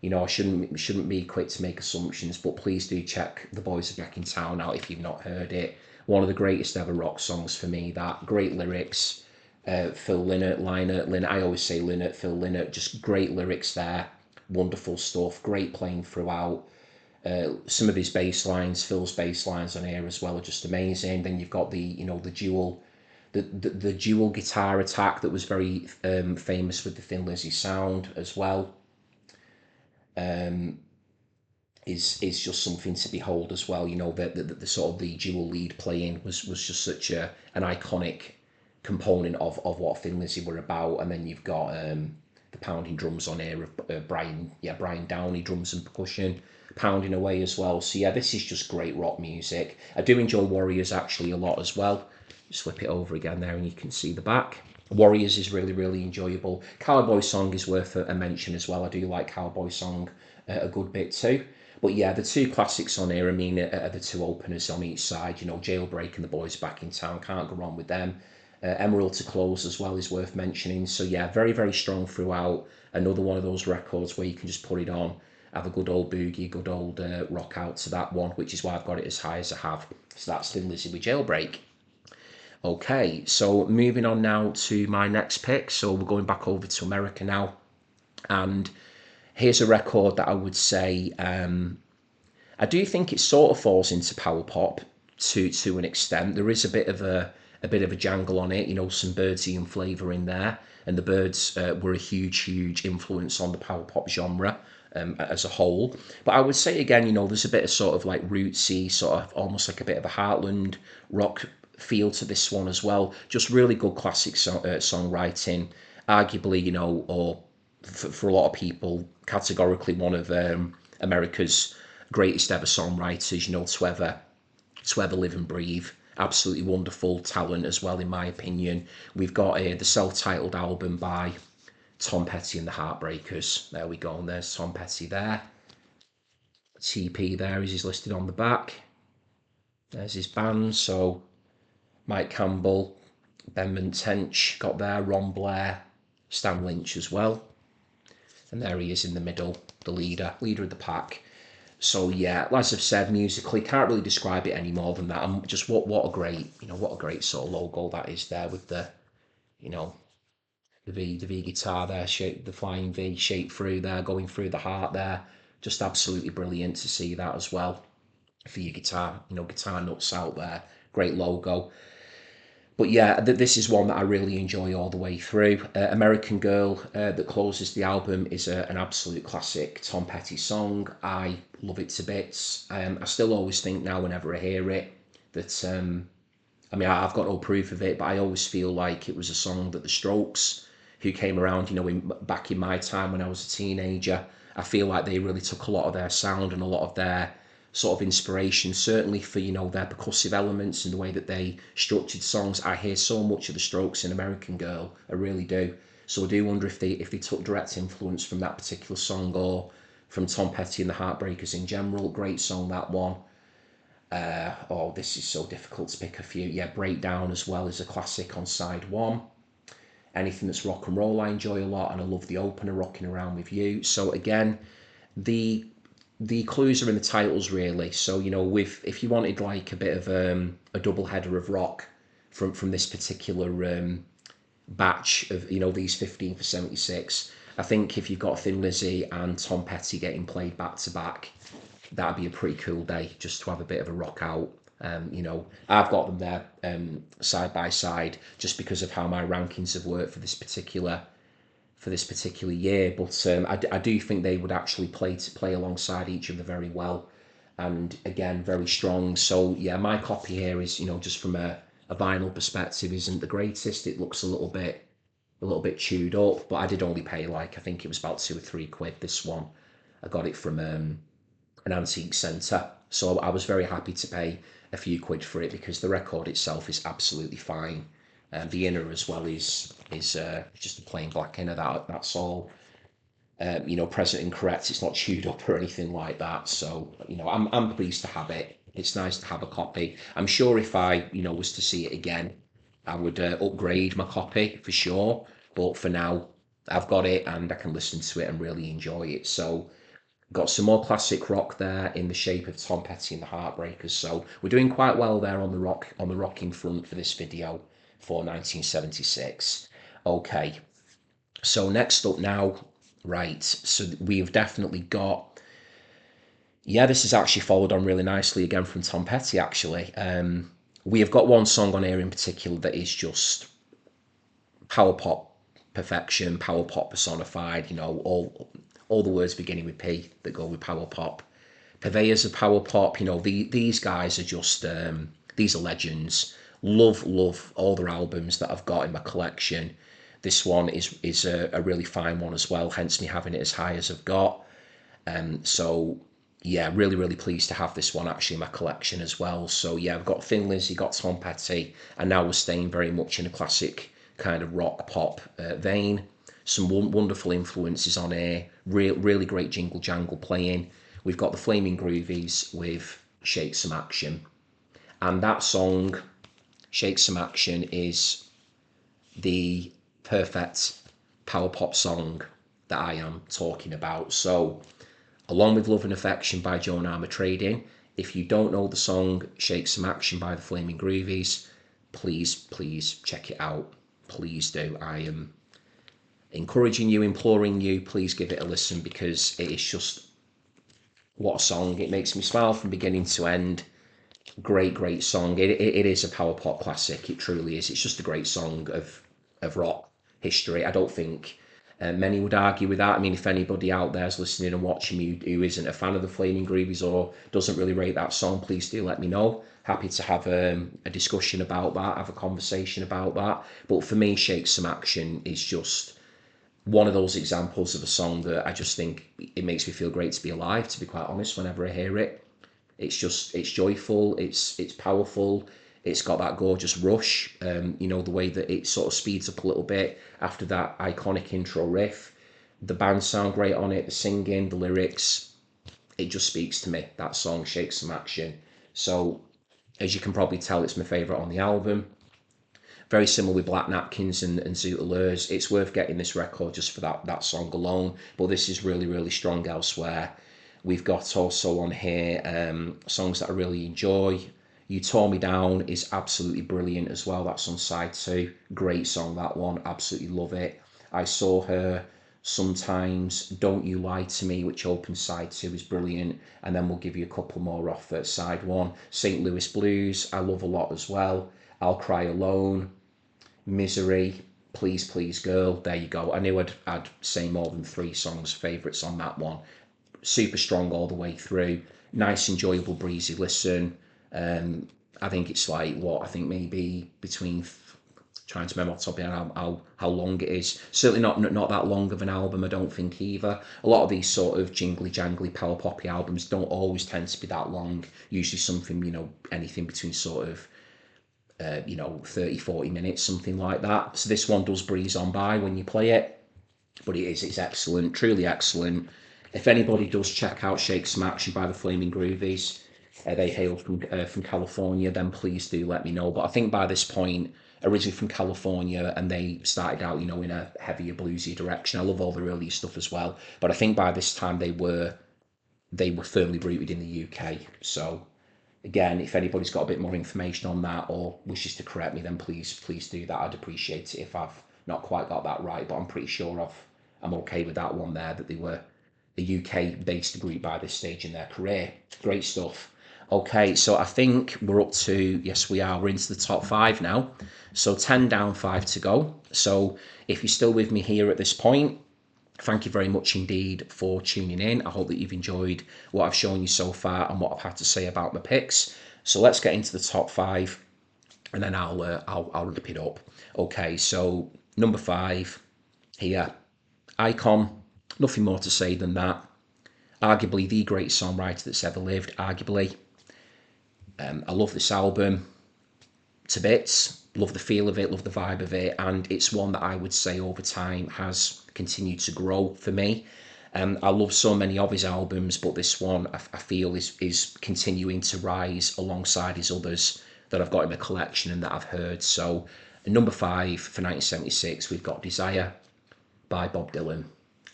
Speaker 1: you know, I shouldn't be quick to make assumptions, but please do check The Boys Are Back in Town out if you've not heard it. One of the greatest ever rock songs for me. That great lyrics. Phil Lynott. I always say Lynott, Phil Lynott. Just great lyrics there. Wonderful stuff. Great playing throughout. Some of his bass lines, Phil's bass lines on here as well, are just amazing. Then you've got the dual guitar attack that was very famous with the Thin Lizzy sound as well. is just something to behold as well. You know, the sort of the dual lead playing was just such an iconic component of what Thin Lizzy were about. And then you've got the pounding drums on here of Brian Downey, drums and percussion pounding away as well. So yeah, this is just great rock music. I do enjoy Warriors actually a lot as well. Just flip it over again there and you can see the back. Warriors is really enjoyable. Cowboy Song is worth a mention as well. I do like Cowboy Song a good bit too. But yeah, the two classics on here, I mean, are the two openers on each side. You know, Jailbreak and The Boys Back in Town, can't go wrong with them. Emerald to Close as well is worth mentioning. So yeah, very strong throughout. Another one of those records where you can just put it on, have a good old boogie, good old rock out to that one, which is why I've got it as high as I have. So that's Thin Lizzy with Jailbreak. Okay, so moving on now to my next pick. So we're going back over to America now. And here's a record that I would say I do think it sort of falls into power pop to an extent. There is a bit of a jangle on it, you know, some Birdsian flavour in there, and the Birds were a huge influence on the power pop genre as a whole. But I would say again, you know, there's a bit of sort of like rootsy, sort of almost like a bit of a Heartland rock feel to this one as well. Just really good classic songwriting, arguably, you know, or for a lot of people, categorically one of America's greatest ever songwriters, you know, to ever live and breathe. Absolutely wonderful talent as well, in my opinion. We've got the self-titled album by Tom Petty and the Heartbreakers. There we go, and there's Tom Petty there. TP there as he's listed on the back. There's his band, so Mike Campbell, Ben Tencc got there, Ron Blair, Stan Lynch as well. And there he is in the middle, the leader of the pack. So yeah, as I've said, musically can't really describe it any more than that. I'm just what a great, you know, what a great sort of logo that is there with the, you know, the V guitar there, shape the flying V shape through there, going through the heart there. Just absolutely brilliant to see that as well for your guitar, you know, guitar nuts out there. Great logo. But yeah, this is one that I really enjoy all the way through. American Girl, that closes the album, is an absolute classic Tom Petty song. I love it to bits. I still always think now, whenever I hear it, that I mean, I've got no proof of it, but I always feel like it was a song that the Strokes, who came around, you know, back in my time when I was a teenager, I feel like they really took a lot of their sound and a lot of their sort of inspiration, certainly for, you know, their percussive elements and the way that they structured songs. I hear so much of the Strokes in American Girl, I really do. So I do wonder if they took direct influence from that particular song or from Tom Petty and the Heartbreakers in general. Great song, that one. Oh, this is so difficult to pick a few. Yeah, Breakdown as well is a classic on side one. Anything that's rock and roll I enjoy a lot, and I love the opener, Rocking Around With You. So again, the the clues are in the titles really. So you know, with if you wanted like a bit of a double header of rock from this particular batch of, you know, these 15 for 76, I think if you've got Thin Lizzy and Tom Petty getting played back to back, that'd be a pretty cool day just to have a bit of a rock out. You know, I've got them there side by side just because of how my rankings have worked for this particular year. But I do think they would actually play alongside each other very well, and again very strong. So yeah, my copy here is, you know, just from a vinyl perspective, isn't the greatest. It looks a little bit chewed up, but I did only pay, like, I think it was about £2 or £3. This one, I got it from an antique centre, so I was very happy to pay a few quid for it because the record itself is absolutely fine. And the inner as well is just a plain black inner. That's all. You know, present and correct. It's not chewed up or anything like that. So you know, I'm pleased to have it. It's nice to have a copy. I'm sure if I, you know, was to see it again, I would upgrade my copy for sure. But for now, I've got it and I can listen to it and really enjoy it. So got some more classic rock there in the shape of Tom Petty and the Heartbreakers. So we're doing quite well there on the rocking front for this video for 1976. Okay, so next up now, right, so we've definitely got, yeah, this is actually followed on really nicely again from Tom Petty, actually. We have got one song on here in particular that is just power pop perfection, power pop personified, you know, all the words beginning with P that go with power pop. Purveyors of power pop, these guys are just, these are legends. Love all their albums that I've got in my collection. This one is a really fine one as well, hence me having it as high as I've got. So yeah, really pleased to have this one actually in my collection as well. So yeah, I've got Thin Lizzy, got Tom Petty, and now we're staying very much in a classic kind of rock pop vein. Some wonderful influences on here. Really great jingle jangle playing. We've got the Flaming Groovies with Shake Some Action, and that song, Shake Some Action, is the perfect power pop song that I am talking about. So along with Love and Affection by Joan Armatrading. If you don't know the song Shake Some Action by the Flaming Groovies, please check it out. Please do. I am encouraging you, imploring you, please give it a listen, because it is just, what a song. It makes me smile from beginning to end. Great song. It is a power pop classic. It truly is. It's just a great song of rock history. I don't think many would argue with that. I mean, if anybody out there's listening and watching me who isn't a fan of the Flaming Groovies or doesn't really rate that song, please do let me know. Happy to have a discussion about that, have a conversation about that. But for me, Shake Some Action is just one of those examples of a song that I just think it makes me feel great to be alive, to be quite honest, whenever I hear it. It's joyful, it's powerful, it's got that gorgeous rush, the way that it sort of speeds up a little bit after that iconic intro riff. The band sound great on it, the singing, the lyrics, it just speaks to me, that song, Shake Some Action. So, as you can probably tell, it's my favourite on the album. Very similar with Black Napkins and Zootalours. It's worth getting this record just for that song alone, but this is really strong elsewhere. We've got also on here songs that I really enjoy. You Tore Me Down is absolutely brilliant as well. That's on side 2. Great song, that one. Absolutely love it. I Saw Her, Sometimes, Don't You Lie to Me, which opens side 2, is brilliant. And then we'll give you a couple more off at side 1. St. Louis Blues, I love a lot as well. I'll Cry Alone, Misery, Please Girl. There you go. I knew I'd say more than 3 songs favourites on that one. Super strong all the way through. Nice, enjoyable, breezy listen. I think it's like, I think maybe between, trying to remember off the top of my head how long it is. Certainly not that long of an album, I don't think either. A lot of these sort of jingly jangly power poppy albums don't always tend to be that long. Usually something, anything between sort of 30-40 minutes, something like that. So this one does breeze on by when you play it, but it's excellent, truly excellent. If anybody does check out Shake Some Action by the Flaming Groovies, they hail from California, then please do let me know. But I think by this point, originally from California, and they started out, in a heavier bluesy direction. I love all the early stuff as well, but I think by this time they were firmly rooted in the UK. So again, if anybody's got a bit more information on that or wishes to correct me, then please do that. I'd appreciate it if I've not quite got that right, but I'm pretty sure I'm okay with that one there, that they were a UK-based group by this stage in their career. Great stuff. Okay, so I think we're up to, yes we are, we're into the top 5 now. So 10 down, 5 to go. So if you're still with me here at this point, thank you very much indeed for tuning in. I hope that you've enjoyed what I've shown you so far and what I've had to say about my picks. So let's get into the top 5, and then I'll rip it up. Okay, so number 5 here, Icon. Nothing more to say than that. Arguably the greatest songwriter that's ever lived. Arguably, I love this album to bits. Love the feel of it, love the vibe of it, and it's one that I would say over time has continued to grow for me. I love so many of his albums, but this one I feel is continuing to rise alongside his others that I've got in my collection and that I've heard. So, number 5 for 1976, we've got Desire by Bob Dylan.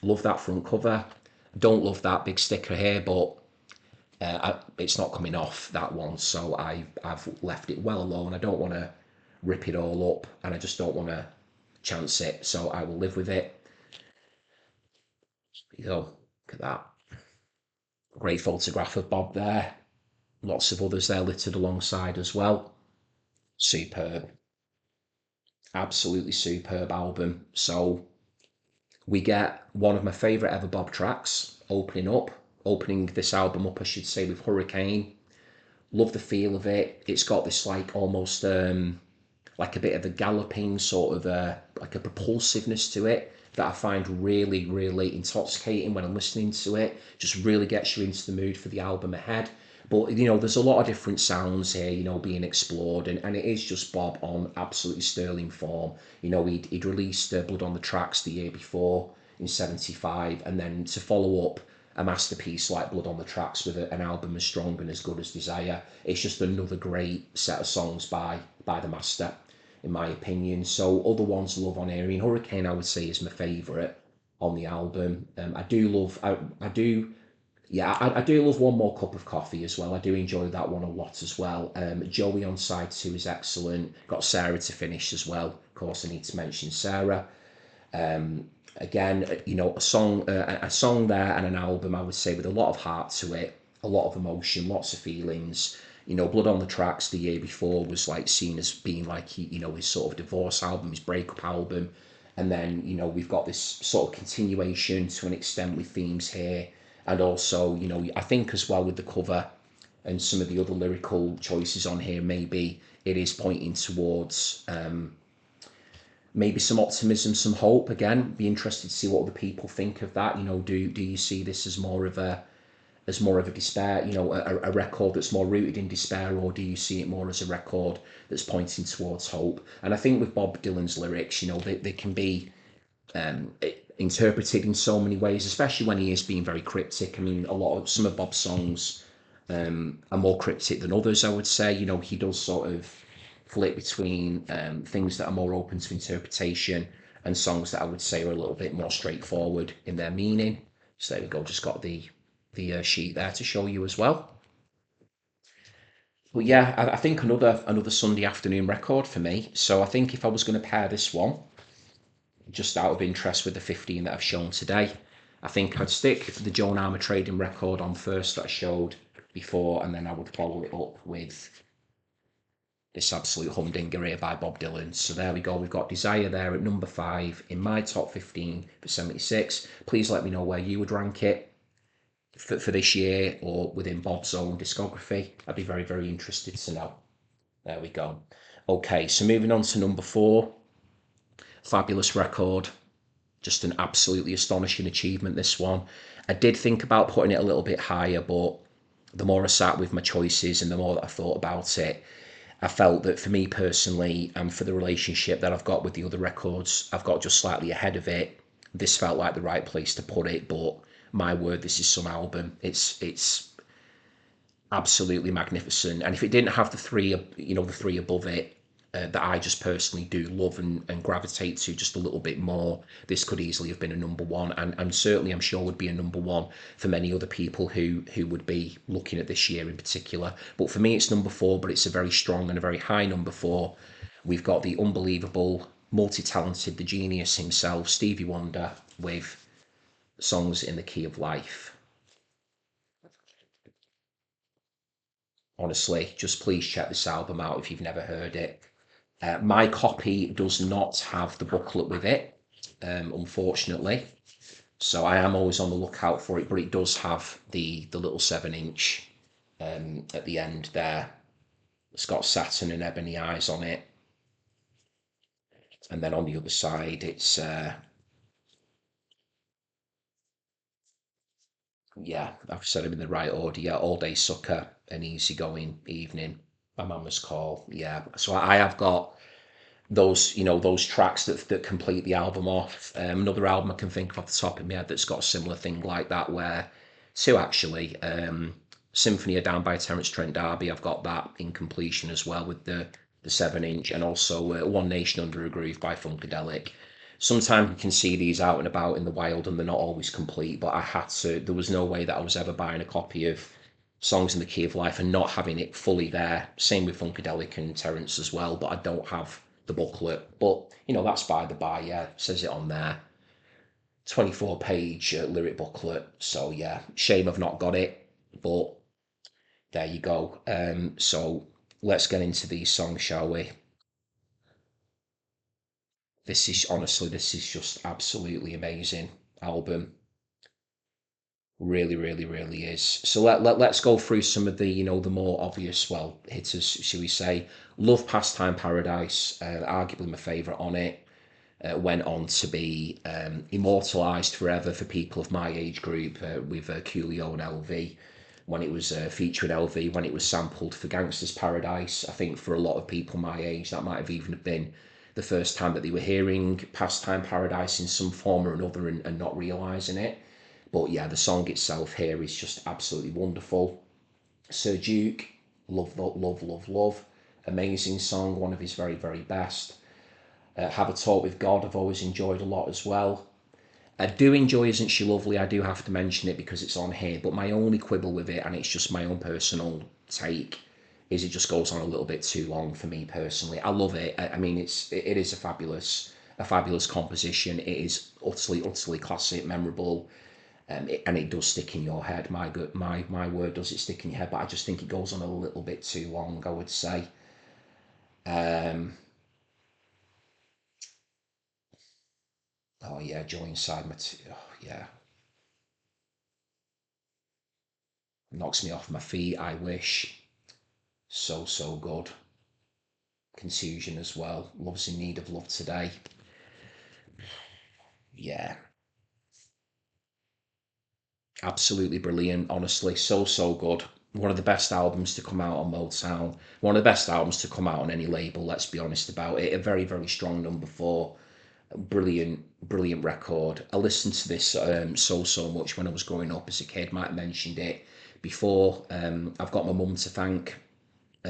Speaker 1: Love that front cover. Don't love that big sticker here, but it's not coming off, that one, so I've left it well alone. I don't want to rip it all up, and I just don't want to chance it, so I will live with it. There you go. Look at that. Great photograph of Bob there. Lots of others there littered alongside as well. Superb. Absolutely superb album. So We get one of my favourite ever Bob tracks opening this album up, I should say, with Hurricane. Love the feel of it. It's got this like almost like a bit of a galloping sort of like a propulsiveness to it that I find really, really intoxicating when I'm listening to it. Just really gets you into the mood for the album ahead. But there's a lot of different sounds here, being explored, and it is just Bob on absolutely sterling form. He'd released Blood on the Tracks the year before in '75, and then to follow up a masterpiece like Blood on the Tracks with an album as strong and as good as Desire, it's just another great set of songs by the master, in my opinion. So other ones I love on here. I mean, Hurricane I would say is my favourite on the album. I do love, I do, yeah, I do love One More Cup of Coffee as well. I do enjoy that one a lot as well. Joey on side two is excellent. Got Sarah to finish as well. Of course, I need to mention Sarah. Again, a song there and an album, I would say, with a lot of heart to it, a lot of emotion, lots of feelings. Blood on the Tracks the year before was like seen as being like his sort of divorce album, his breakup album, and then we've got this sort of continuation to an extent with themes here, and also I think as well with the cover and some of the other lyrical choices on here, maybe it is pointing towards maybe some optimism, some hope. Again, be interested to see what other people think of that. Do you see this as more of a despair, a record that's more rooted in despair, or do you see it more as a record that's pointing towards hope? And I think with Bob Dylan's lyrics, they can be interpreted in so many ways, especially when he is being very cryptic. I mean, some of Bob's songs are more cryptic than others, I would say. He does sort of flip between things that are more open to interpretation and songs that I would say are a little bit more straightforward in their meaning. So there we go, just got the sheet there to show you as well. But yeah, I think another Sunday afternoon record for me. So I think if I was going to pair this one, just out of interest with the 15 that I've shown today, I think I'd stick the Joan Armatrading record on first that I showed before, and then I would follow it up with this absolute humdinger here by Bob Dylan. So there we go. We've got Desire there at number 5 in my top 15 for '76. Please let me know where you would rank it for this year or within Bob's own discography. I'd be very, very interested to know. There we go. Okay, so moving on to number 4. Fabulous record. Just an absolutely astonishing achievement, this one. I did think about putting it a little bit higher, but the more I sat with my choices and the more that I thought about it, I felt that for me personally and for the relationship that I've got with the other records, I've got just slightly ahead of it. This felt like the right place to put it, but my word, this is some album. It's absolutely magnificent. And if it didn't have the three above it, that I just personally do love and gravitate to just a little bit more, this could easily have been a number one, and certainly I'm sure would be a number one for many other people who would be looking at this year in particular. But for me, it's number 4, but it's a very strong and a very high number 4. We've got the unbelievable, multi-talented, the genius himself, Stevie Wonder, with Songs in the Key of Life. Honestly, just please check this album out if you've never heard it. My copy does not have the booklet with it, unfortunately. So I am always on the lookout for it, but it does have the little 7-inch at the end there. It's got Saturn and Ebony Eyes on it. And then on the other side, it's, yeah, I've said them in the right order. Yeah, All Day Sucker, An Easygoing Evening, My Mama's Call. Yeah, so I have got those tracks that complete the album off. Another album I can think of off the top of my head that's got a similar thing like that, where two actually, Symphony of Down by Terence Trent D'Arby, I've got that in completion as well with the 7-inch, and also One Nation Under a Groove by Funkadelic. Sometimes you can see these out and about in the wild and they're not always complete, but there was no way that I was ever buying a copy of Songs in the Key of Life and not having it fully there. Same with Funkadelic and Terence as well, but I don't have the booklet. But, that's by the by, yeah, it says it on there. 24-page lyric booklet. So, yeah, shame I've not got it, but there you go. So, let's get into these songs, shall we? This is honestly, this is just absolutely amazing album. Really, really, really is. So let's go through some of the, the more obvious, well, hitters, shall we say. Love Pastime Paradise, arguably my favourite on it. Went on to be immortalised forever for people of my age group with Coolio and LV. When it was featuring LV, when it was sampled for Gangster's Paradise, I think for a lot of people my age, that might have even been the first time that they were hearing Pastime Paradise in some form or another and not realising it. But yeah, the song itself here is just absolutely wonderful. Sir Duke, love, love, love, love, love. Amazing song, one of his very, very best. Have a Talk with God, I've always enjoyed a lot as well. I do enjoy Isn't She Lovely, I do have to mention it because it's on here, but my only quibble with it, and it's just my own personal take, is it just goes on a little bit too long for me personally. I love it. I mean, it is a fabulous composition. It is utterly classic, memorable, and it does stick in your head. My word, does it stick in your head? But I just think it goes on a little bit too long, I would say. Oh yeah, Joy Inside My oh yeah, knocks me off my feet. I wish, so good. Contusion as well. Love's in Need of Love Today. Yeah, absolutely brilliant. Honestly, so good. One of the best albums to come out on Motown. One of the best albums to come out on any label. Let's be honest about it. A very strong number 4. Brilliant record. I listened to this so much when I was growing up as a kid. Might have mentioned it before. I've got my mum to thank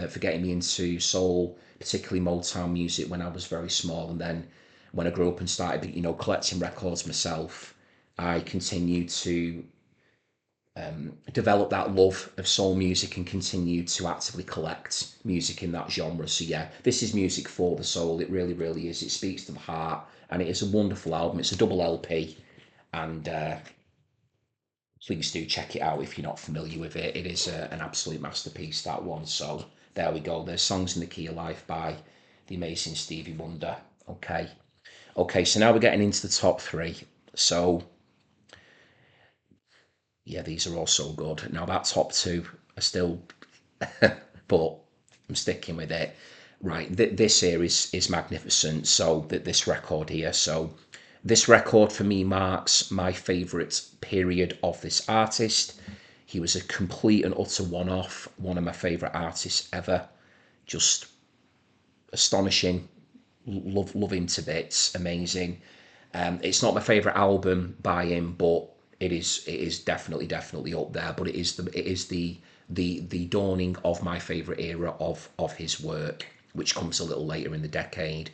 Speaker 1: for getting me into soul, particularly Motown music when I was very small. And then when I grew up and started, collecting records myself, I continued to develop that love of soul music and continue to actively collect music in that genre. So yeah, this is music for the soul. It really is. It speaks to the heart, and it is a wonderful album. It's a double LP, and please do check it out if you're not familiar with it. It is an absolute masterpiece, that one. So there we go. There's Songs in the Key of Life by the amazing Stevie Wonder. Okay, so now we're getting into the top 3. So yeah, these are all so good. Now that top 2 are still, but I'm sticking with it. Right, this here is magnificent. So that this record here, so this record for me marks my favourite period of this artist. He was a complete and utter one-off, one of my favourite artists ever. Just astonishing, love him to bits, amazing. It's not my favourite album by him, but it is definitely up there. But it is the dawning of my favourite era of his work, which comes a little later in the decade.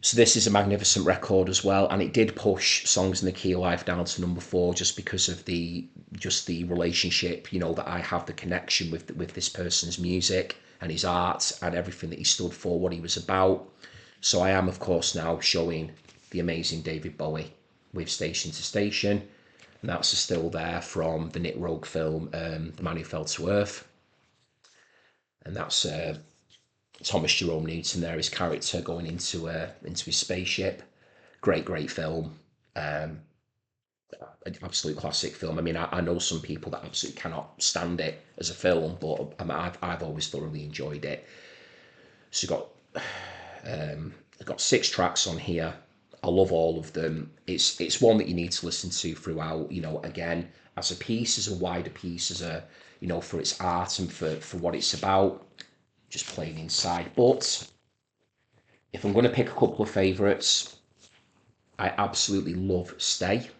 Speaker 1: So this is a magnificent record as well, and it did push Songs in the Key of Life down to number 4 just because of the relationship, that I have, the connection with this person's music and his art and everything that he stood for, what he was about. So I am, of course, now showing the amazing David Bowie with Station to Station, and that's still there from the Nick Rogue film, The Man Who Fell to Earth, and that's Thomas Jerome Newton there, his character going into his spaceship. Great film. Um, an absolute classic film. I mean, I know some people that absolutely cannot stand it as a film, but I've always thoroughly enjoyed it. So got 6 tracks on here. I love all of them. It's one that you need to listen to throughout. Again, as a piece, as a wider piece, as a for its art and for what it's about. Just playing inside. But if I'm going to pick a couple of favourites, I absolutely love Stay.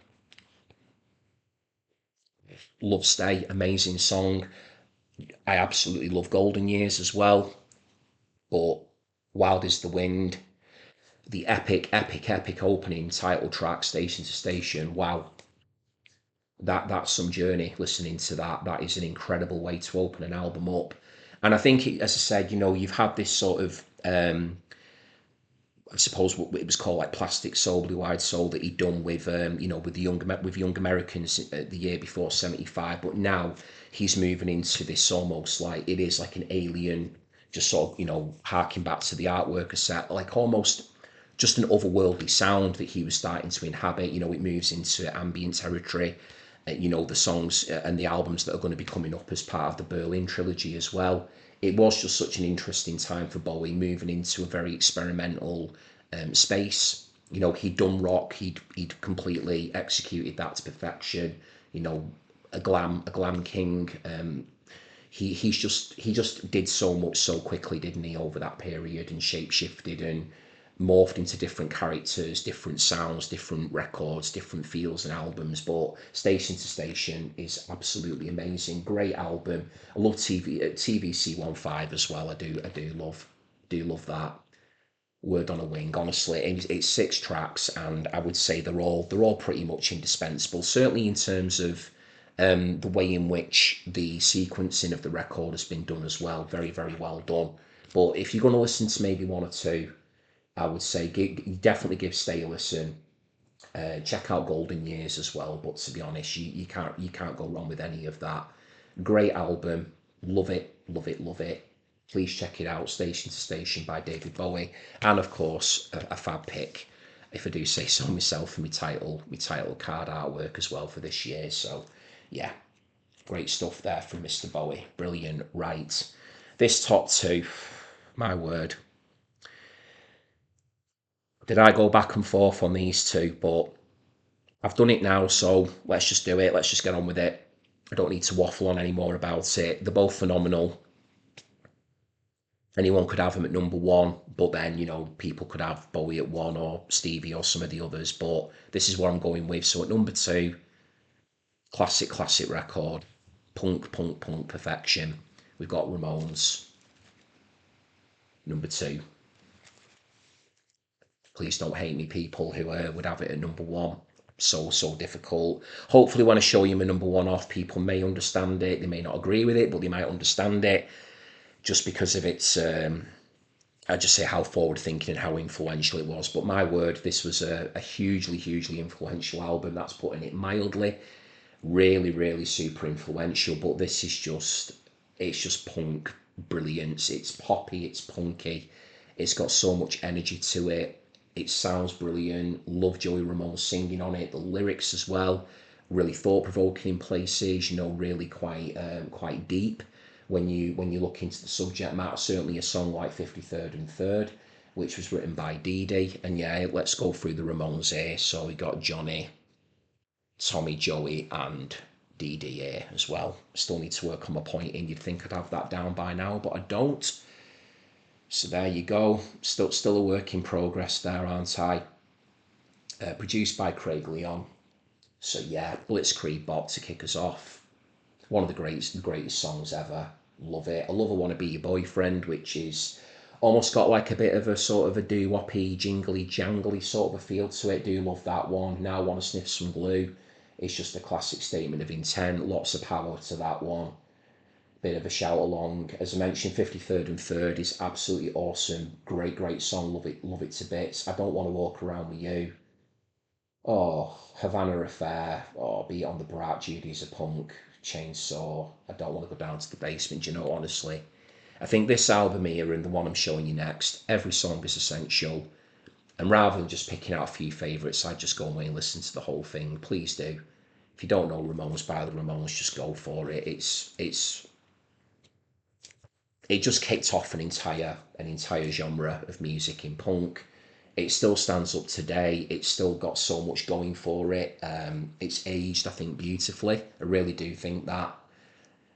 Speaker 1: Love Stay, amazing song. I absolutely love Golden Years as well. But Wild is the Wind, the epic opening title track, Station to Station. Wow, that's some journey. Listening to that, that is an incredible way to open an album up. And I think, as I said, you've had this sort of I suppose what it was called, like Plastic Soul, Blue Eyed Soul, that he'd done with with the Young Americans the year before '75. But now he's moving into this almost like it is like an alien, just sort of harking back to the artwork a set, like almost just an otherworldly sound that he was starting to inhabit. It moves into ambient territory. The songs and the albums that are going to be coming up as part of the Berlin trilogy as well. It was just such an interesting time for Bowie, moving into a very experimental space. He'd done rock, he'd completely executed that to perfection. A glam king. He just did so much so quickly, didn't he, over that period, and shape shifted and morphed into different characters, different sounds, different records, different feels and albums. But Station to Station is absolutely amazing. Great album. I love TVC 15 as well. I do love that. Word on a Wing. Honestly, it's 6 tracks, and I would say they're all pretty much indispensable. Certainly in terms of the way in which the sequencing of the record has been done as well. Very, very well done. But if you're going to listen to maybe one or two, I would say definitely give Stay a listen. Check out Golden Years as well. But to be honest, you can't go wrong with any of that. Great album. Love it, love it, love it. Please check it out. Station to Station by David Bowie, and of course a fab pick, if I do say so myself, for my title card artwork as well for this year. So yeah, great stuff there from Mr. Bowie. Brilliant. Right, this top two, my word. Did I go back and forth on these two? But I've done it now, so let's just do it. Let's just get on with it. I don't need to waffle on any more about it. They're both phenomenal. Anyone could have them at number one, but then, people could have Bowie at one, or Stevie, or some of the others. But this is what I'm going with. So at number two, classic, classic record, punk, punk, punk perfection. We've got Ramones, number two. Please don't hate me, people who would have it at number one. So difficult. Hopefully, when I show you my number one off, people may understand it. They may not agree with it, but they might understand it just because of its. I just say how forward thinking and how influential it was. But my word, this was a hugely, hugely influential album. That's putting it mildly. Really, really super influential. But this is it's just punk brilliance. It's poppy, it's punky, it's got so much energy to it. It sounds brilliant. Love Joey Ramone singing on it. The lyrics as well, really thought provoking in places. Really quite deep when you look into the subject matter. Certainly a song like 53rd and Third, which was written by Dee Dee. And yeah, let's go through the Ramones here. So we got Johnny, Tommy, Joey, and Dee Dee here as well. Still need to work on my pointing. You'd think I'd have that down by now, but I don't. So there you go. Still a work in progress there, aren't I? Produced by Craig Leon. So yeah, Blitzkrieg Bop to kick us off. One of the greatest songs ever. Love it. I love I Wanna Be Your Boyfriend, which is almost got like a bit of a sort of a doo-woppy, jingly, jangly sort of a feel to it. Do love that one. Now Wanna Sniff Some Glue. It's just a classic statement of intent. Lots of power to that one. Bit of a shout along. As I mentioned, 53rd and Third is absolutely awesome. Great, great song. Love it to bits. I Don't Want to Walk Around With You. Oh, Havana Affair. Oh, Beat on the Brat. Judy's a Punk. Chainsaw. I Don't Want to Go Down to the Basement. Honestly, I think this album here and the one I'm showing you next, every song is essential. And rather than just picking out a few favourites, I'd just go away and listen to the whole thing. Please do. If you don't know Ramones by the Ramones, just go for it. It just kicked off an entire genre of music in punk. It still stands up today. It's still got so much going for it. It's aged, I think, beautifully. I really do think that.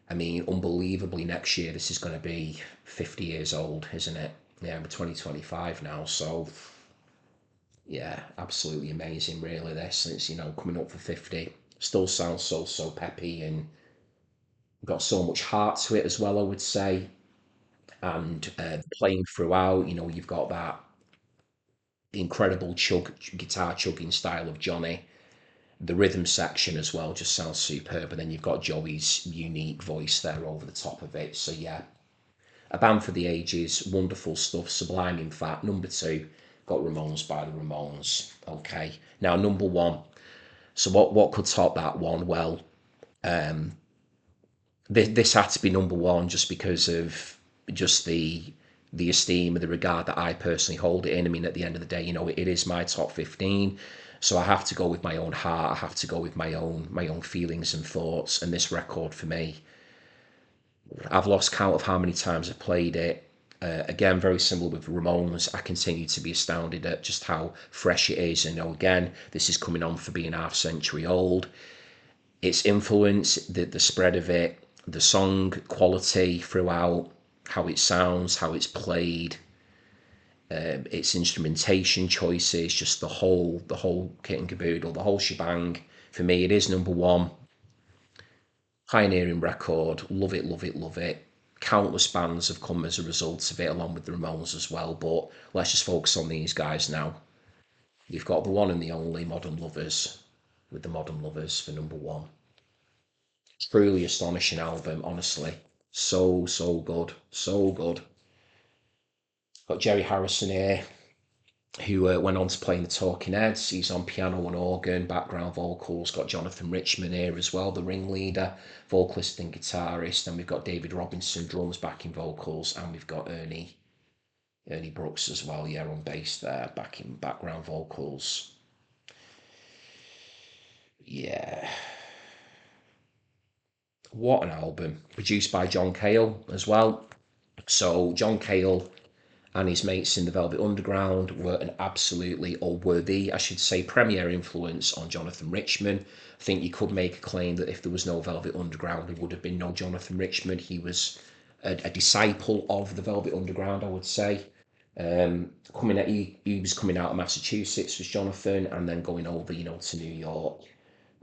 Speaker 1: I mean, unbelievably, next year this is going to be 50 years old, isn't it? Yeah, we're 2025 now, so yeah, absolutely amazing, really. This, and it's coming up for 50. Still sounds so peppy and got so much heart to it as well, I would say. And playing throughout, you've got that incredible guitar chugging style of Johnny. The rhythm section as well just sounds superb, and then you've got Joey's unique voice there over the top of it. So yeah, a band for the ages, wonderful stuff. Sublime, in fact. Number two, got Ramones by the Ramones. Okay, now number one. So what could top that one? Well, this had to be number one just because of just the the esteem and the regard that I personally hold it in. I mean, at the end of the day, it is my top 15. So I have to go with my own heart. I have to go with my own feelings and thoughts. And this record for me, I've lost count of how many times I've played it. Again, very similar with Ramones. I continue to be astounded at just how fresh it is. And again, this is coming on for being half century old. Its influence, the spread of it, the song quality throughout, how it sounds, how it's played, its instrumentation choices, just the whole kit and caboodle, the whole shebang. For me, it is number one. Pioneering record, love it, love it, love it. Countless bands have come as a result of it, along with the Ramones as well. But let's just focus on these guys now. You've got the one and the only Modern Lovers, with the Modern Lovers for number one. Truly astonishing album, honestly. So good, so good. Got Jerry Harrison here, who went on to play in the Talking Heads. He's on piano and organ, background vocals. Got Jonathan Richman here as well, the ringleader, vocalist and guitarist. And we've got David Robinson, drums, backing vocals, and we've got Ernie Brooks as well, yeah, on bass there, backing background vocals. Yeah, what an album. Produced by John Cale as well. So John Cale and his mates in the Velvet Underground were an absolutely, or were the, I should say, premier influence on Jonathan Richman. I think you could make a claim that if there was no Velvet Underground, there would have been no Jonathan Richman. He was a disciple of the Velvet Underground, I would say. He was coming out of Massachusetts, was Jonathan, and then going over, to New York,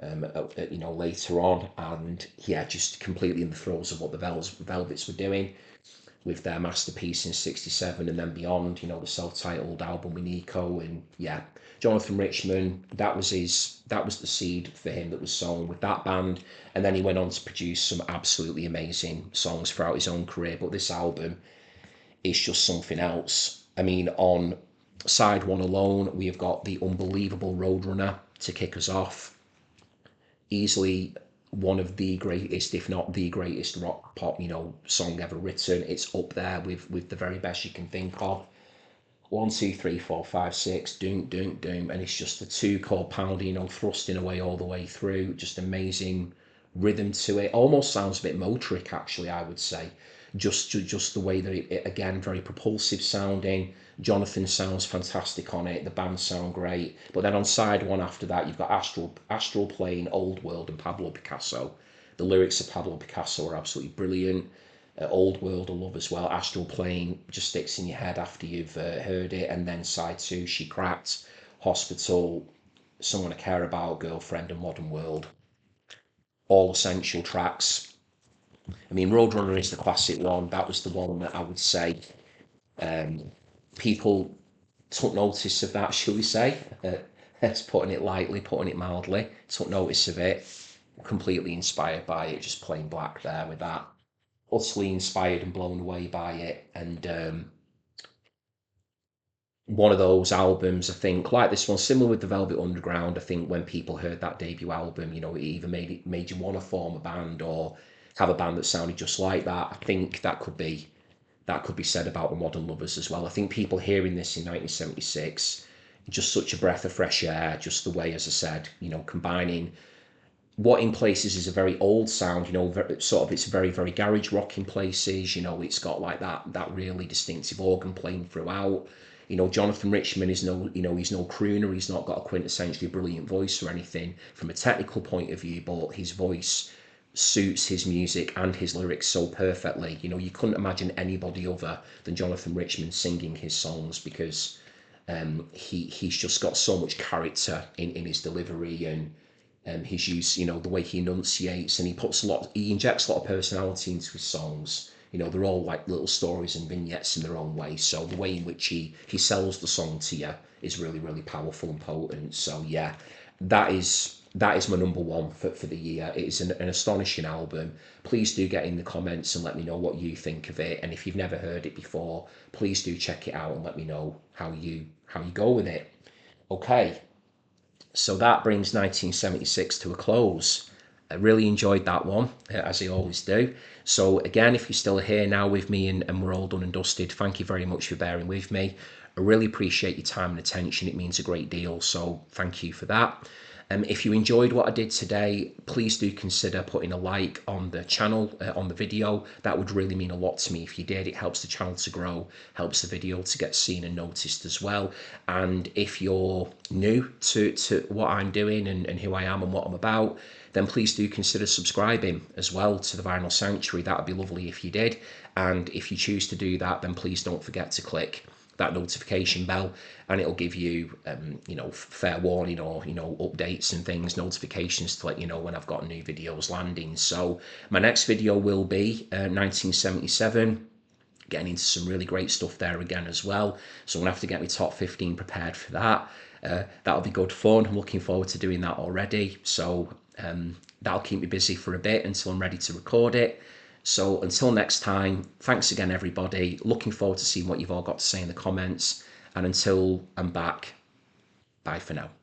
Speaker 1: later on, and yeah, just completely in the throes of what the Velvets were doing with their masterpiece in '67 and then beyond, the self-titled album with Nico. And yeah, Jonathan Richman, that was the seed for him that was sown with that band. And then he went on to produce some absolutely amazing songs throughout his own career. But this album is just something else. I mean, on side one alone, we have got the unbelievable Roadrunner to kick us off. Easily one of the greatest, if not the greatest rock pop, song ever written. It's up there with the very best you can think of. 1, 2, 3, 4, 5, 6, doom, doom, doom, and it's just the two chord pounding, thrusting away all the way through. Just amazing rhythm to it. Almost sounds a bit motoric, actually, I would say. Just the way that it again, very propulsive sounding. Jonathan sounds fantastic on it. The band sound great. But then on side one after that, you've got Astral playing Old World and Pablo Picasso. The lyrics of Pablo Picasso are absolutely brilliant. Old World I love as well. Astral playing just sticks in your head after you've heard it. And then side two, She Cracked, Hospital, Someone I Care About, Girlfriend, and Modern World. All essential tracks. I mean, Roadrunner is the classic one. That was the one that I would say people took notice of that, shall we say? That's putting it lightly, putting it mildly. Took notice of it. Completely inspired by it, just plain black there with that. Utterly inspired and blown away by it. And one of those albums, I think, like this one, similar with the Velvet Underground. I think when people heard that debut album, it either made you want to form a band or have a band that sounded just like that. I think that could be said about the Modern Lovers as well. I think people hearing this in 1976, just such a breath of fresh air, just the way, as I said, combining what in places is a very old sound, sort of it's very, very garage rock in places, it's got like that really distinctive organ playing throughout. Jonathan Richman is he's no crooner, he's not got a quintessentially brilliant voice or anything from a technical point of view, but his voice suits his music and his lyrics so perfectly. You couldn't imagine anybody other than Jonathan Richman singing his songs because he's just got so much character in his delivery and his use, the way he enunciates, and he injects a lot of personality into his songs. They're all like little stories and vignettes in their own way. So the way in which he sells the song to you is really, really powerful and potent. So yeah, that is my number one for the year. It is an astonishing album. Please do get in the comments and let me know what you think of it. And if you've never heard it before, please do check it out and let me know how you go with it. Okay, so that brings 1976 to a close. I really enjoyed that one, as I always do. So again, if you're still here now with me and we're all done and dusted, thank you very much for bearing with me. I really appreciate your time and attention. It means a great deal. So thank you for that. If you enjoyed what I did today, please do consider putting a like on the channel, on the video. That would really mean a lot to me if you did. It helps the channel to grow, helps the video to get seen and noticed as well. And if you're new to what I'm doing and who I am and what I'm about, then please do consider subscribing as well to the Vinyl Sanctuary. That would be lovely if you did. And if you choose to do that, then please don't forget to click that notification bell, and it'll give you fair warning, or updates and things, notifications to let you know when I've got new videos landing. So my next video will be 1977, getting into some really great stuff there again as well. So I'm gonna have to get my top 15 prepared for that. That'll be good fun. I'm looking forward to doing that already. So that'll keep me busy for a bit until I'm ready to record it. So until next time, thanks again, everybody. Looking forward to seeing what you've all got to say in the comments. And until I'm back, bye for now.